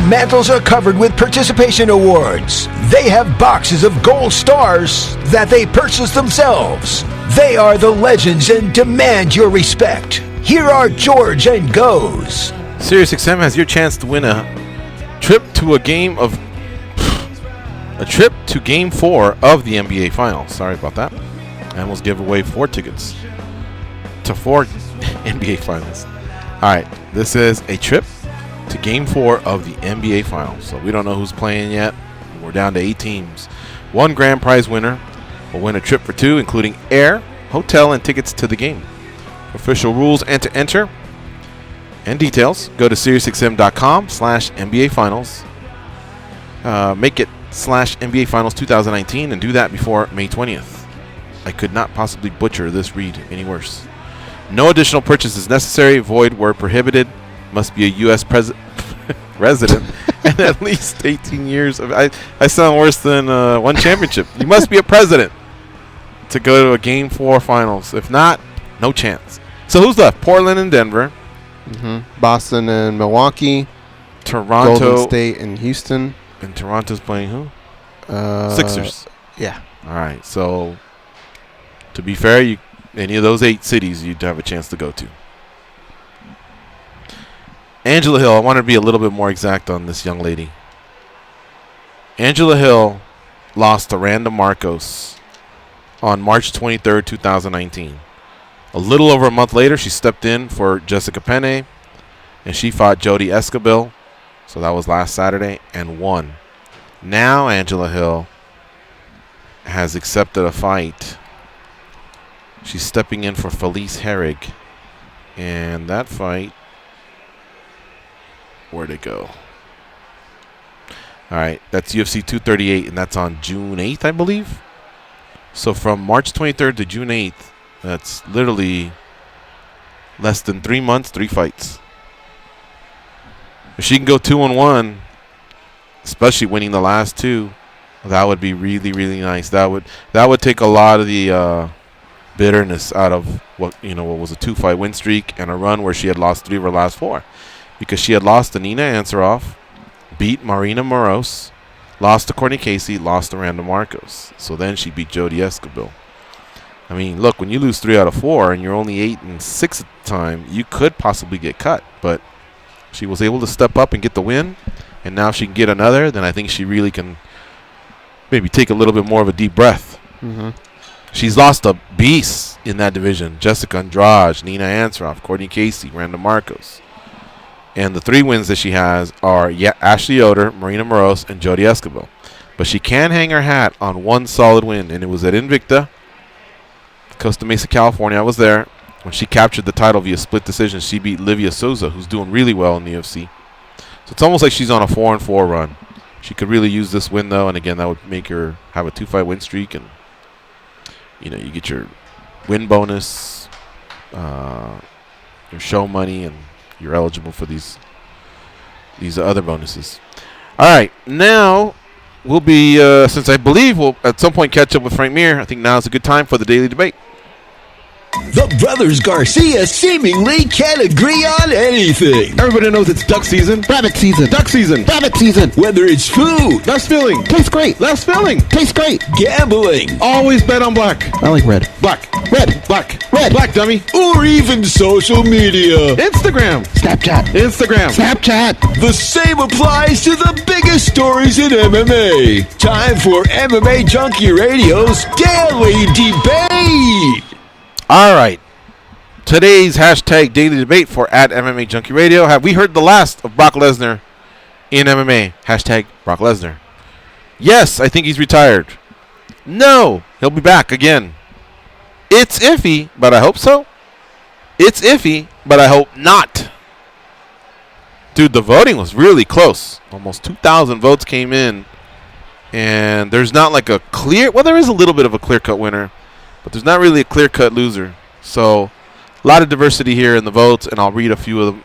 mantles are covered with participation awards. They have boxes of gold stars that they purchase themselves. They are the legends and demand your respect. Here are George and Goes. SiriusXM has your chance to win a trip to Game 4 of the NBA Finals. Sorry about that. I almost gave away 4 tickets to 4 NBA Finals. All right, this is a trip to Game 4 of the NBA Finals. So we don't know who's playing yet. We're down to 8 teams. One grand prize winner will win a trip for 2, including air, hotel, and tickets to the game. Official rules and to enter and details, go to SiriusXM.com/NBA Finals. Make it /NBA Finals 2019 and do that before May 20th. I could not possibly butcher this read any worse. No additional purchase is necessary. Void where prohibited. Must be a U.S. resident and at least 18 years of. I sound worse than one championship. You must be a president to go to a Game 4 Finals. If not, no chance. So who's left? Portland and Denver. Boston and Milwaukee. Toronto. Golden State and Houston. And Toronto's playing who? Sixers. Yeah. All right. So to be fair, any of those 8 cities you'd have a chance to go to. Angela Hill, I want to be a little bit more exact on this young lady. Angela Hill lost to Randa Marcos on March 23rd, 2019. A little over a month later, she stepped in for Jessica Penne, and she fought Jodie Escobil. So that was last Saturday, and won. Now Angela Hill has accepted a fight. She's stepping in for Felice Herrig. And that fight, where'd it go? All right, that's UFC 238, and that's on June 8th, I believe. So from March 23rd to June 8th, that's literally less than 3 months, 3 fights. If she can go 2-1, especially winning the last 2, that would be really, really nice. That would take a lot of the bitterness out of what was a 2-fight win streak and a run where she had lost 3 of her last 4, because she had lost to Nina Ansaroff, beat Marina Moros, lost to Courtney Casey, lost to Randa Marcos. So then she beat Jodie Escobil. I mean, look, when you lose 3 out of 4 and you're only 8-6 at the time, you could possibly get cut. But she was able to step up and get the win, and now if she can get another, then I think she really can maybe take a little bit more of a deep breath. She's lost to beasts in that division: Jessica Andrade, Nina Ansaroff, Courtney Casey, Randa Marcos. And the 3 wins that she has are Ashley Yoder, Marina Moros, and Jodie Escobil. But she can hang her hat on one solid win, and it was at Invicta, Costa Mesa, California. I was there when she captured the title via split decision. She beat Livia Souza, who's doing really well in the UFC. So it's almost like she's on a 4-4 run. She could really use this win, though, and again, that would make her have a 2-fight win streak, and you get your win bonus, your show money, and you're eligible for these other bonuses. All right, now we'll be, since I believe we'll at some point catch up with Frank Mir, I think now is a good time for the Daily Debate. The brothers Garcia seemingly can't agree on anything. Everybody knows it's duck season. Rabbit season. Duck season. Rabbit season. Whether it's food, Less filling. Tastes great. Less filling. Tastes great. gambling, Always bet on black. I like red. Black. Red. Black. Red. Black, dummy. or even social media, Instagram. Snapchat. Instagram. Snapchat. the same applies to the biggest stories in MMA. Time for MMA Junkie Radio's Daily Debate. All right. Today's hashtag Daily Debate for @MMA Junkie Radio. Have we heard the last of Brock Lesnar in MMA? Hashtag Brock Lesnar. Yes, I think he's retired. No, he'll be back again. It's iffy, but I hope so. It's iffy, but I hope not. Dude, the voting was really close. Almost 2,000 votes came in. And there's not like a clear... Well, there is a little bit of a clear-cut winner. But there's not really a clear-cut loser. So, a lot of diversity here in the votes. And I'll read a few of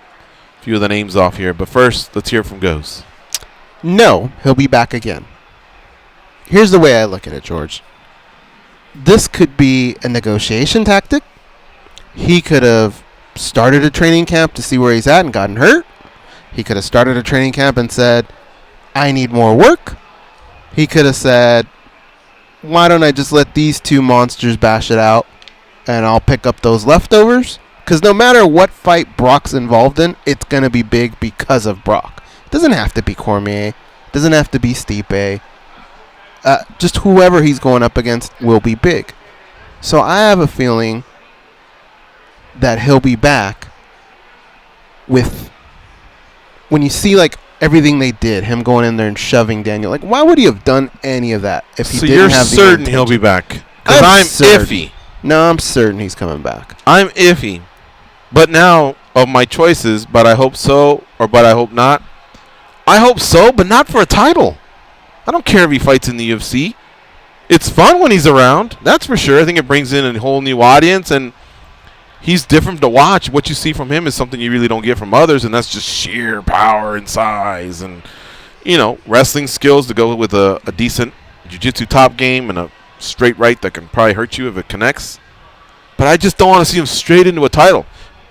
the names off here. But first, let's hear from Goes. No, he'll be back again. Here's the way I look at it, George. This could be a negotiation tactic. He could have started a training camp to see where he's at and gotten hurt. He could have started a training camp and said, I need more work. He could have said, why don't I just let these two monsters bash it out and I'll pick up those leftovers? Because no matter what fight Brock's involved in, it's going to be big because of Brock. It doesn't have to be Cormier. It doesn't have to be Stipe. Just whoever he's going up against will be big. So I have a feeling that he'll be back with, when you see like everything they did, him going in there and shoving Daniel, like why would he have done any of that if he didn't have the So you're certain intention? he'll be back? Because I'm iffy. No, I'm certain he's coming back. I'm iffy. But now, of my choices, but I hope so, or but I hope not. I hope so, but not for a title. I don't care if he fights in the UFC. It's fun when he's around, that's for sure. I think it brings in a whole new audience, and he's different to watch. What you see from him is something you really don't get from others, and that's just sheer power and size and, wrestling skills to go with a decent jiu-jitsu top game and a straight right that can probably hurt you if it connects. But I just don't want to see him straight into a title.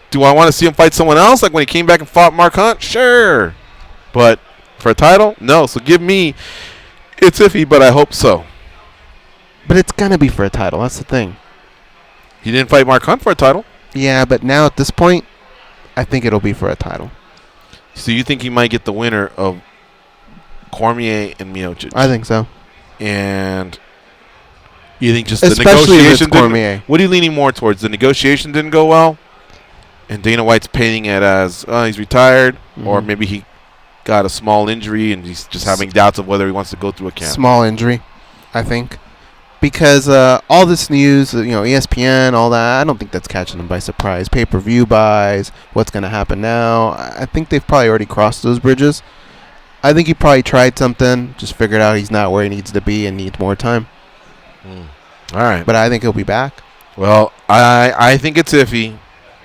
Do I want to see him fight someone else, like when he came back and fought Mark Hunt? Sure. But for a title? No. So give me, it's iffy, but I hope so. But it's going to be for a title. That's the thing. He didn't fight Mark Hunt for a title. Yeah, but now at this point, I think it'll be for a title. So you think he might get the winner of Cormier and Miocic? I think so. And you think just especially the negotiation Cormier. What are you leaning more towards? The negotiation didn't go well, and Dana White's painting it as he's retired, or maybe he got a small injury and he's just having doubts of whether he wants to go through a camp. Small injury, I think. Because all this news, ESPN, all that, I don't think that's catching them by surprise. Pay-per-view buys, what's going to happen now. I think they've probably already crossed those bridges. I think he probably tried something, just figured out he's not where he needs to be and needs more time. All right. But I think he'll be back. Well, I think it's iffy,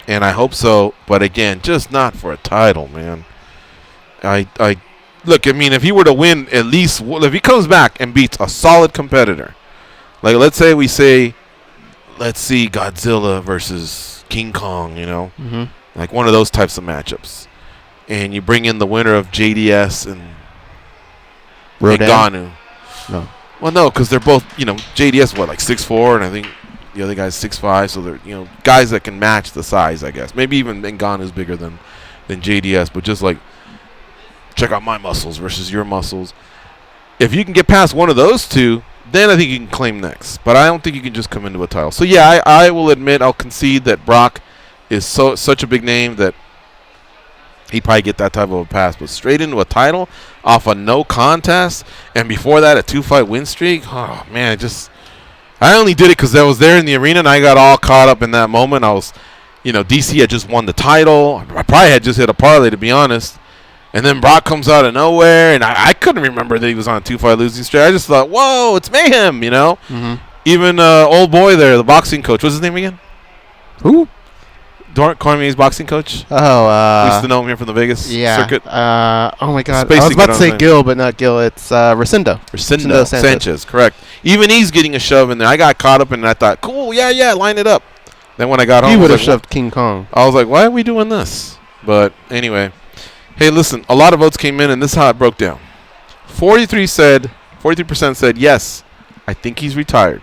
and I hope so. But again, just not for a title, man. Look, I mean, if he were to win at least, if he comes back and beats a solid competitor, like let's see Godzilla versus King Kong, like one of those types of matchups, and you bring in the winner of JDS and Ngannou. No. Well, no, because they're both, JDS like 6'4", and I think the other guy's 6'5", so they're guys that can match the size, I guess. Maybe even Ngannou's bigger than JDS, but just like check out my muscles versus your muscles. If you can get past one of those two, then I think you can claim next. But I don't think you can just come into a title. So yeah, I will admit, I'll concede that Brock is such a big name that he'd probably get that type of a pass. But straight into a title off a no contest, and before that a 2-fight win streak. Oh man, I only did it because I was there in the arena and I got all caught up in that moment. I was, DC had just won the title. I probably had just hit a parlay, to be honest. And then Brock comes out of nowhere, and I couldn't remember that he was on a 2-fight losing streak. I just thought, whoa, it's mayhem, Even old boy there, the boxing coach, what's his name again? Who? Cormier's boxing coach. Oh, we used to know him here from the Vegas circuit. Oh my God, I was about to say Gil, but not Gil. It's Rosendo Sanchez, correct. Even he's getting a shove in there. I got caught up in it, and I thought, cool, yeah, line it up. Then when I got home, he would have shoved King Kong. I was like, why are we doing this? But anyway. Hey, listen, a lot of votes came in, and this is how it broke down. 43% said, yes, I think he's retired.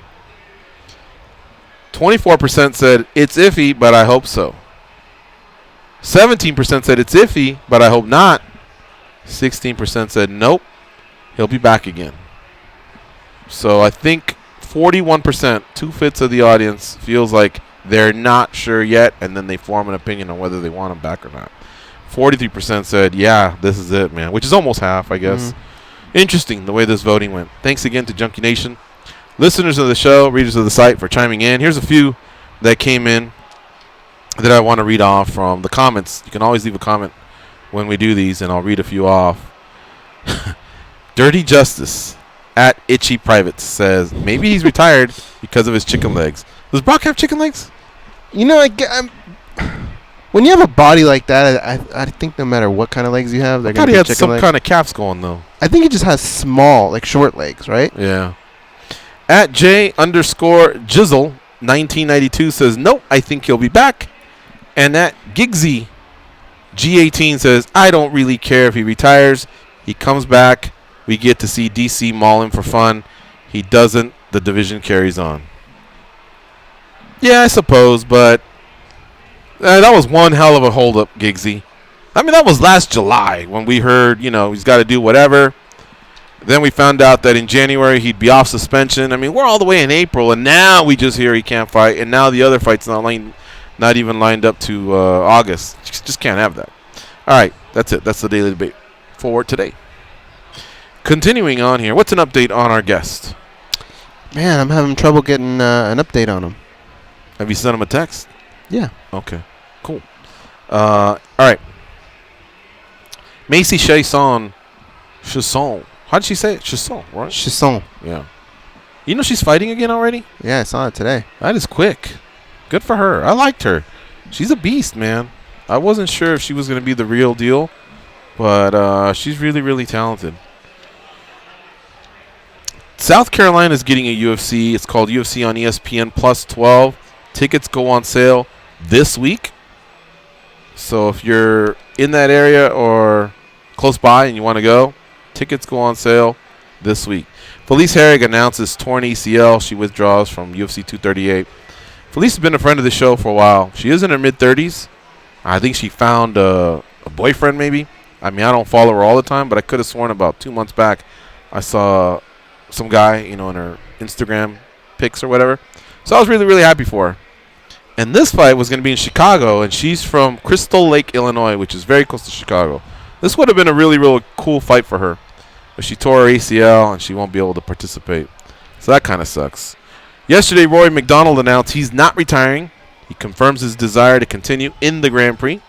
24% said, it's iffy, but I hope so. 17% said, it's iffy, but I hope not. 16% said, nope, he'll be back again. So I think 41%, 2/5 of the audience, feels like they're not sure yet, and then they form an opinion on whether they want him back or not. 43% said, yeah, this is it, man, which is almost half, I guess. Interesting the way this voting went. Thanks again to Junkie Nation, listeners of the show, readers of the site, for chiming in. Here's a few that came in that I want to read off from the comments. You can always leave a comment when we do these, and I'll read a few off. Dirty Justice at Itchy Private says, maybe he's retired because of his chicken legs. Does Brock have chicken legs? When you have a body like that, I think no matter what kind of legs you have, they're going to be chicken legs. He had some kind of calves going, though. I think he just has small, like short legs, right? Yeah. At J_Jizzle 1992 says, nope, I think he'll be back. And at Giggsy G18 says, I don't really care if he retires. He comes back. We get to see DC maul him for fun. He doesn't. The division carries on. Yeah, I suppose, but that was one hell of a hold-up, Giggsy. I mean, that was last July when we heard, he's got to do whatever. Then we found out that in January he'd be off suspension. I mean, we're all the way in April, and now we just hear he can't fight, and now the other fight's not even lined up to August. Just can't have that. All right, that's it. That's the Daily Debate for today. Continuing on here, what's an update on our guest? Man, I'm having trouble getting an update on him. Have you sent him a text? Yeah. Okay, cool. All right. Macy Chasson. How did she say it? Chasson, right? Chasson. Yeah. You know she's fighting again already? Yeah, I saw it today. That is quick. Good for her. I liked her. She's a beast, man. I wasn't sure if she was going to be the real deal, but she's really, really talented. South Carolina is getting a UFC. It's called UFC on ESPN Plus 12. Tickets go on sale this week. So if you're in that area or close by and you want to go, tickets go on sale this week. Felice Herrig announces torn ACL. She withdraws from UFC 238. Felice has been a friend of the show for a while. She is in her mid-30s. I think she found a boyfriend maybe. I mean, I don't follow her all the time, but I could have sworn about 2 months back I saw some guy, in her Instagram pics or whatever. So I was really, really happy for her. And this fight was going to be in Chicago, and she's from Crystal Lake, Illinois, which is very close to Chicago. This would have been a really, really cool fight for her. But she tore her ACL, and she won't be able to participate. So that kind of sucks. Yesterday, Rory McDonald announced he's not retiring. He confirms his desire to continue in the Grand Prix.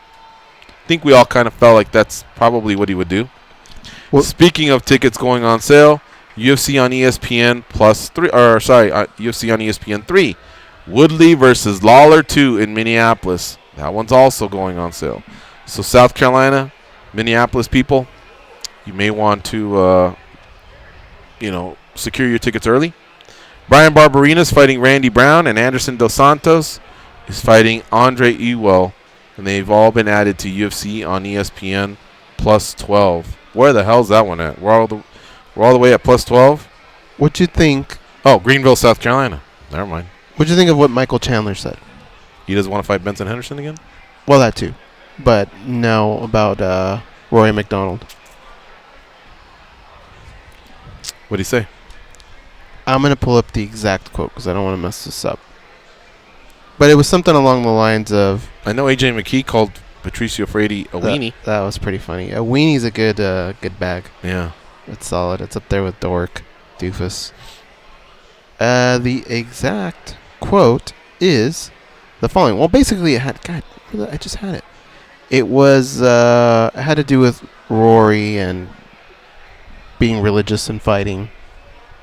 I think we all kind of felt like that's probably what he would do. Well, speaking of tickets going on sale, UFC on ESPN UFC on ESPN 3. Woodley versus Lawler 2 in Minneapolis. That one's also going on sale. So South Carolina, Minneapolis people, you may want to, secure your tickets early. Brian Barberina is fighting Randy Brown, and Anderson Dos Santos is fighting Andre Ewell, and they've all been added to UFC on ESPN Plus 12. Where the hell's that one at? We're all the way at Plus 12. What'd you think? Oh, Greenville, South Carolina. Never mind. What'd you think of what Michael Chandler said? He doesn't want to fight Benson Henderson again? Well, that too. But no, about Rory McDonald. What'd he say? I'm going to pull up the exact quote because I don't want to mess this up. But it was something along the lines of... I know AJ McKee called Patricio Freire a weenie. That was pretty funny. A weenie's a good bag. Yeah. It's solid. It's up there with Dork, Doofus. The exact quote is the following. Well, basically, it had... God, I just had it. It was... it had to do with Rory and being religious and fighting.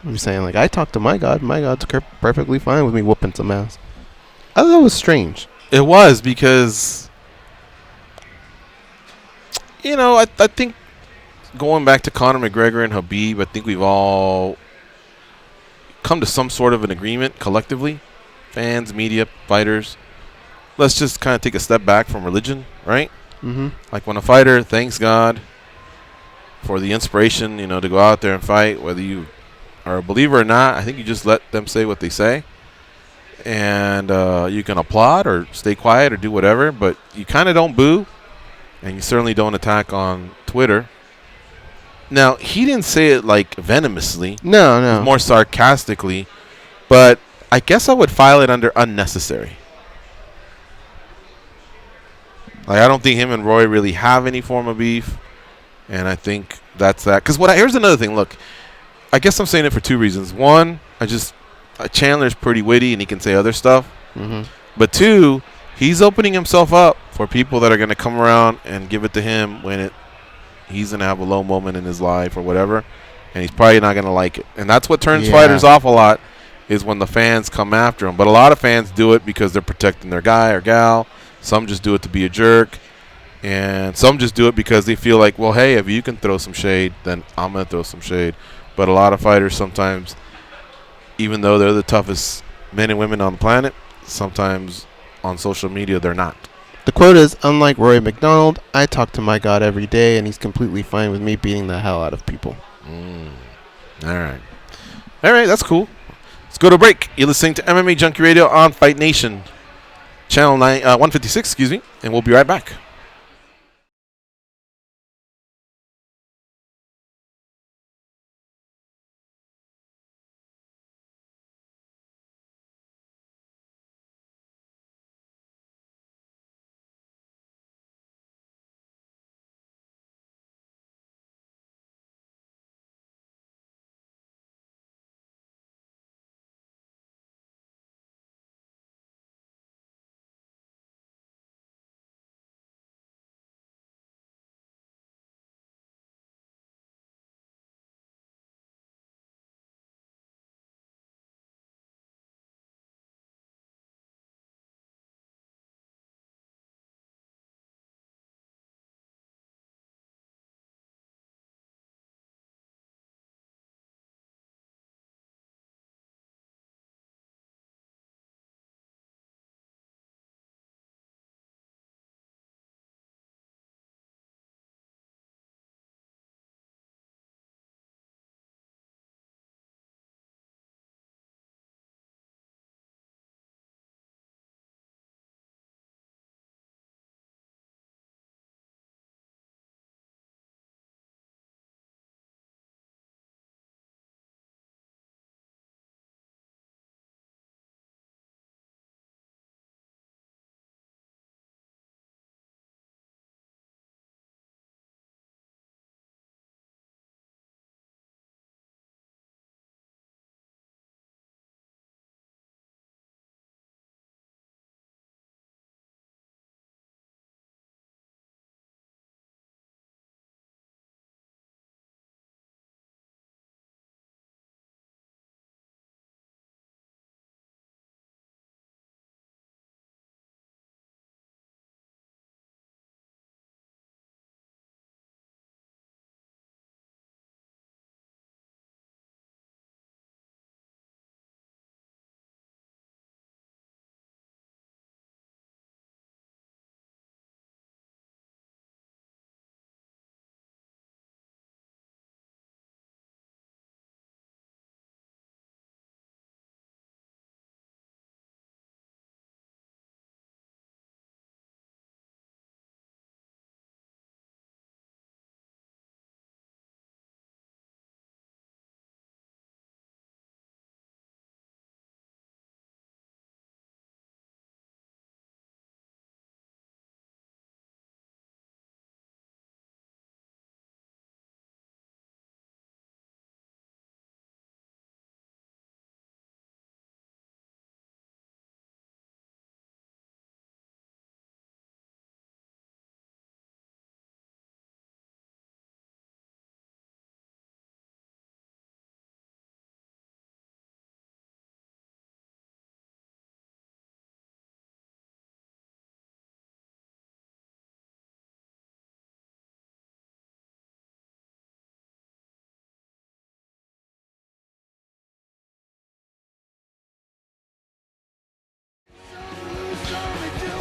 I'm saying, I talk to my God. My God's perfectly fine with me whooping some ass. I thought that was strange. It was because, I think going back to Conor McGregor and Khabib, I think we've all come to some sort of an agreement collectively. Fans, media, fighters. Let's just kind of take a step back from religion, right? Mm-hmm. Like when a fighter thanks God for the inspiration, to go out there and fight, whether you are a believer or not, I think you just let them say what they say. And you can applaud or stay quiet or do whatever, but you kind of don't boo, and you certainly don't attack on Twitter. Now, he didn't say it venomously. No. More sarcastically, but I guess I would file it under unnecessary. I don't think him and Roy really have any form of beef, and I think that's that. Because here's another thing. Look, I guess I'm saying it for two reasons. One, Chandler's pretty witty and he can say other stuff. Mm-hmm. But two, he's opening himself up for people that are going to come around and give it to him when he's going to have a low moment in his life or whatever, and he's probably not going to like it. And that's what turns fighters off a lot, is when the fans come after him. But a lot of fans do it because they're protecting their guy or gal. Some just do it to be a jerk. And some just do it because they feel like, well, hey, if you can throw some shade, then I'm going to throw some shade. But a lot of fighters sometimes, even though they're the toughest men and women on the planet, sometimes on social media they're not. The quote is, unlike Roy McDonald, I talk to my God every day, and he's completely fine with me beating the hell out of people. All right. All right, that's cool. Let's go to break. You're listening to MMA Junkie Radio on Fight Nation, channel 156, excuse me, and we'll be right back.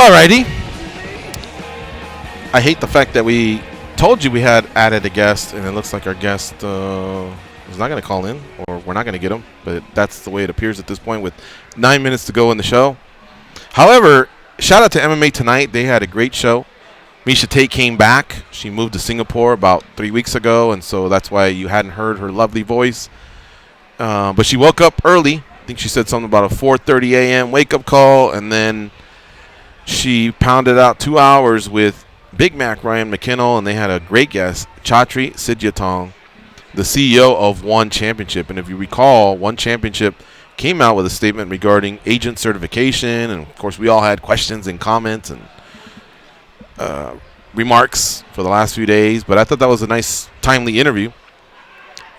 Alrighty. I hate the fact that we told you we had added a guest, and it looks like our guest is not going to call in, or we're not going to get him, but that's the way it appears at this point with 9 minutes to go in the show. However, shout out to MMA Tonight. They had a great show. Miesha Tate came back. She moved to Singapore about 3 weeks ago, and so that's why you hadn't heard her lovely voice. But she woke up early. I think she said something about a 4:30 a.m. wake-up call, and then she pounded out 2 hours with Big Mac Ryan McKinnell, and they had a great guest, Chatri Sidyatong, the CEO of One Championship. And if you recall, One Championship came out with a statement regarding agent certification, and of course we all had questions and comments and remarks for the last few days, but I thought that was a nice, timely interview,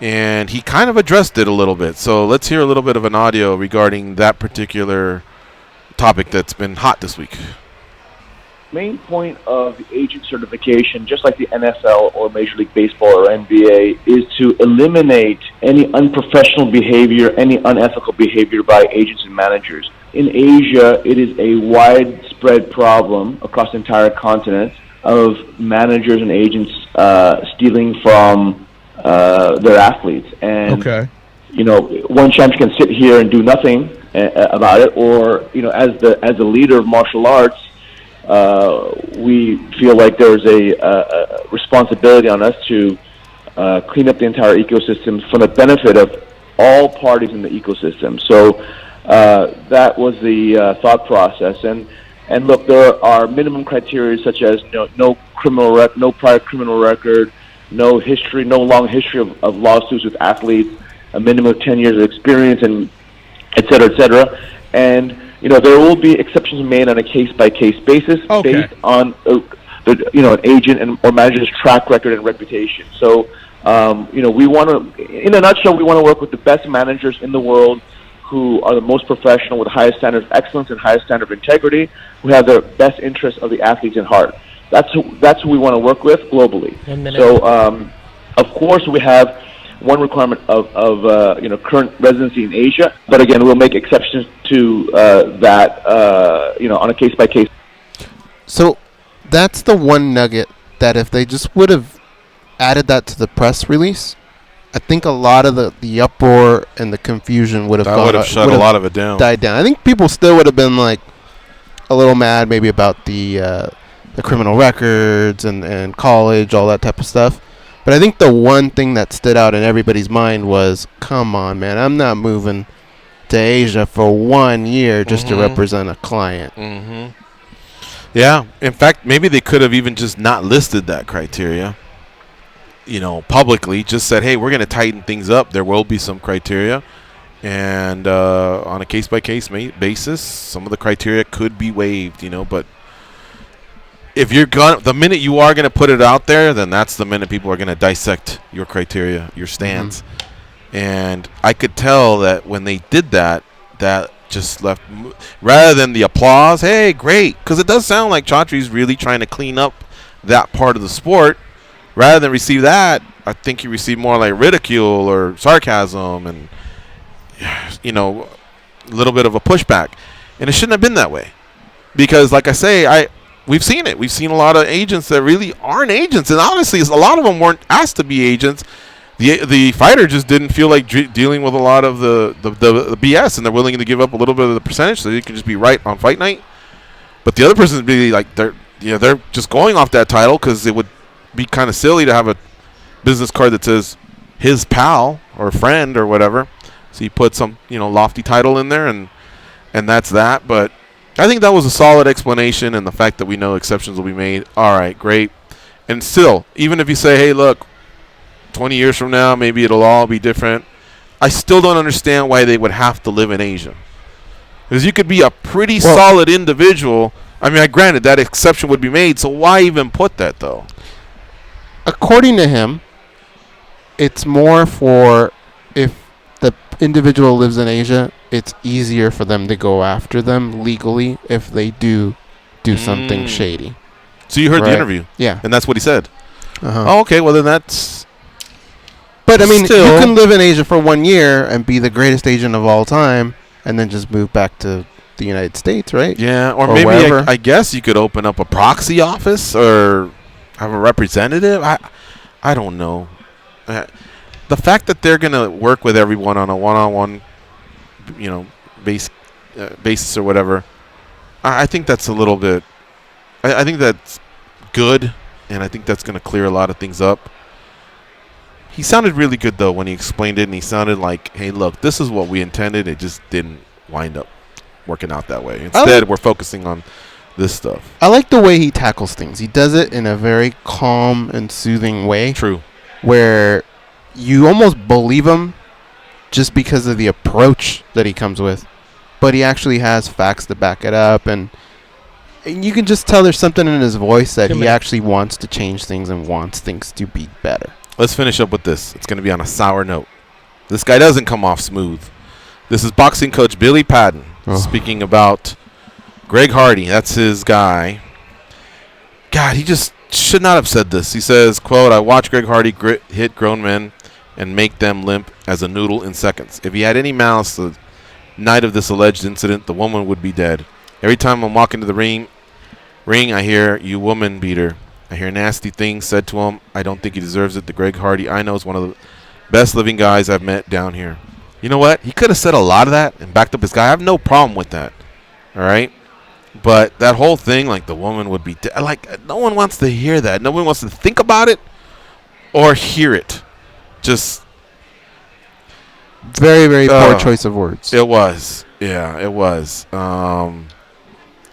and he kind of addressed it a little bit. So let's hear a little bit of an audio regarding that particular topic that's been hot this week. Main point of the agent certification, just like the NFL or Major League Baseball or NBA, is to eliminate any unprofessional behavior, any unethical behavior by agents and managers. In Asia, it is a widespread widespread problem across the entire continent of managers and agents stealing from their athletes. And one champion can sit here and do nothing about it, or as the leader of martial arts, we feel like there's a responsibility on us to clean up the entire ecosystem for the benefit of all parties in the ecosystem. So that was the thought process. And look, there are minimum criteria such as no prior criminal record, no long history of lawsuits with athletes, a minimum of 10 years of experience, and et cetera, et cetera. And there will be exceptions made on a case-by-case basis based on an agent or manager's track record and reputation. So we want to, in a nutshell, we want to work with the best managers in the world who are the most professional, with the highest standard of excellence and highest standard of integrity, who have the best interests of the athletes in heart. That's who we want to work with globally. So, of course, we have one requirement of current residency in Asia, but again, we'll make exceptions to that on a case by case. So that's the one nugget that if they just would have added that to the press release, I think a lot of the uproar and the confusion would have shut a lot of it down. Died down. I think people still would have been like a little mad maybe about the criminal records and college, all that type of stuff. But I think the one thing that stood out in everybody's mind was, come on, man, I'm not moving to Asia for 1 year just to represent a client. Mm-hmm. Yeah. In fact, maybe they could have even just not listed that criteria, publicly. Just said, hey, we're going to tighten things up. There will be some criteria. And on a case-by-case basis, some of the criteria could be waived, but if you're the minute you are going to put it out there, then that's the minute people are going to dissect your criteria, your stance. Mm-hmm. And I could tell that when they did that just left, rather than the applause, hey, great, because it does sound like Chaudhry's really trying to clean up that part of the sport. Rather than receive that, I think he received more like ridicule or sarcasm and, a little bit of a pushback. And it shouldn't have been that way. Because, like I say, we've seen it. We've seen a lot of agents that really aren't agents. And honestly, a lot of them weren't asked to be agents. The fighter just didn't feel like dealing with a lot of the BS, and they're willing to give up a little bit of the percentage so they can just be right on fight night. But the other person's really like, they're just going off that title because it would be kind of silly to have a business card that says his pal or friend or whatever. So he put some, lofty title in there, and that's that. But I think that was a solid explanation, and the fact that we know exceptions will be made. All right, great. And still, even if you say, hey, look, 20 years from now, maybe it'll all be different, I still don't understand why they would have to live in Asia. Because you could be a pretty solid individual. I mean, granted, that exception would be made, so why even put that, though? According to him, it's more for if the individual lives in Asia, it's easier for them to go after them legally if they do something shady. So you heard the interview? Yeah. And that's what he said? Uh-huh. Oh, okay. Well, then that's... But, I mean, you can live in Asia for 1 year and be the greatest agent of all time and then just move back to the United States, right? Yeah, or maybe I guess you could open up a proxy office or have a representative. I don't know. The fact that they're going to work with everyone on a one-on-one, basis or whatever, I think that's a little bit... I think that's good, and I think that's going to clear a lot of things up. He sounded really good, though, when he explained it, and he sounded like, hey, look, this is what we intended. It just didn't wind up working out that way. Instead, we're focusing on this stuff. I like the way he tackles things. He does it in a very calm and soothing way. True. Where you almost believe him just because of the approach that he comes with. But he actually has facts to back it up, and you can just tell there's something in his voice that he actually wants to change things and wants things to be better. Let's finish up with this. It's going to be on a sour note. This guy doesn't come off smooth. This is boxing coach Billy Patton speaking about Greg Hardy. That's his guy. God, he just should not have said this. He says, quote, I watched Greg Hardy hit grown men and make them limp as a noodle in seconds. If he had any malice the night of this alleged incident, the woman would be dead. Every time I'm walking to the ring, Ring, I hear you woman beater. I hear nasty things said to him. I don't think he deserves it. The Greg Hardy I know is one of the best living guys I've met down here. You know what? He could have said a lot of that and backed up his guy. I have no problem with that. All right? But that whole thing, like the woman would be like, no one wants to hear that. No one wants to think about it or hear it. Just very, very poor choice of words. It was. Yeah, it was.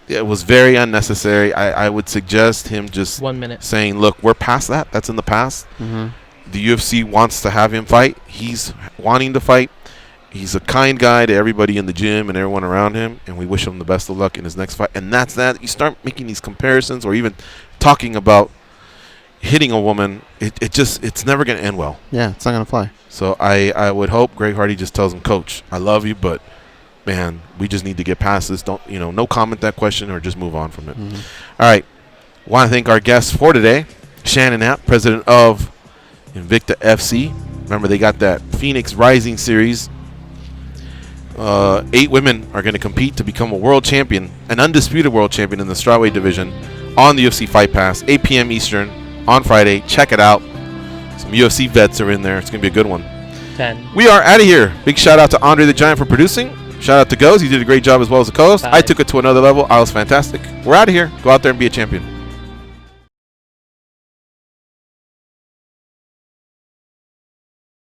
It was very unnecessary. I would suggest him just 1 minute saying, look, we're past that. That's in the past. Mm-hmm. The UFC wants to have him fight. He's wanting to fight. He's a kind guy to everybody in the gym and everyone around him, and we wish him the best of luck in his next fight. And that's that. You start making these comparisons or even talking about hitting a woman, it's never going to end well. Yeah, it's not going to fly. So I would hope Greg Hardy just tells him, Coach, I love you, but man, we just need to get past this. Don't, no comment that question or just move on from it. Mm-hmm. All right. Want to thank our guests for today. Shannon Knapp, president of Invicta FC. Remember, they got that Phoenix Rising series. 8 women are going to compete to become a world champion, an undisputed world champion in the strawweight division on the UFC Fight Pass, 8 p.m. Eastern on Friday. Check it out. Some UFC vets are in there. It's going to be a good one. 10. We are out of here. Big shout out to Andre the Giant for producing. Shout out to Goes. He did a great job as well as a co-host. I took it to another level. I was fantastic. We're out of here. Go out there and be a champion.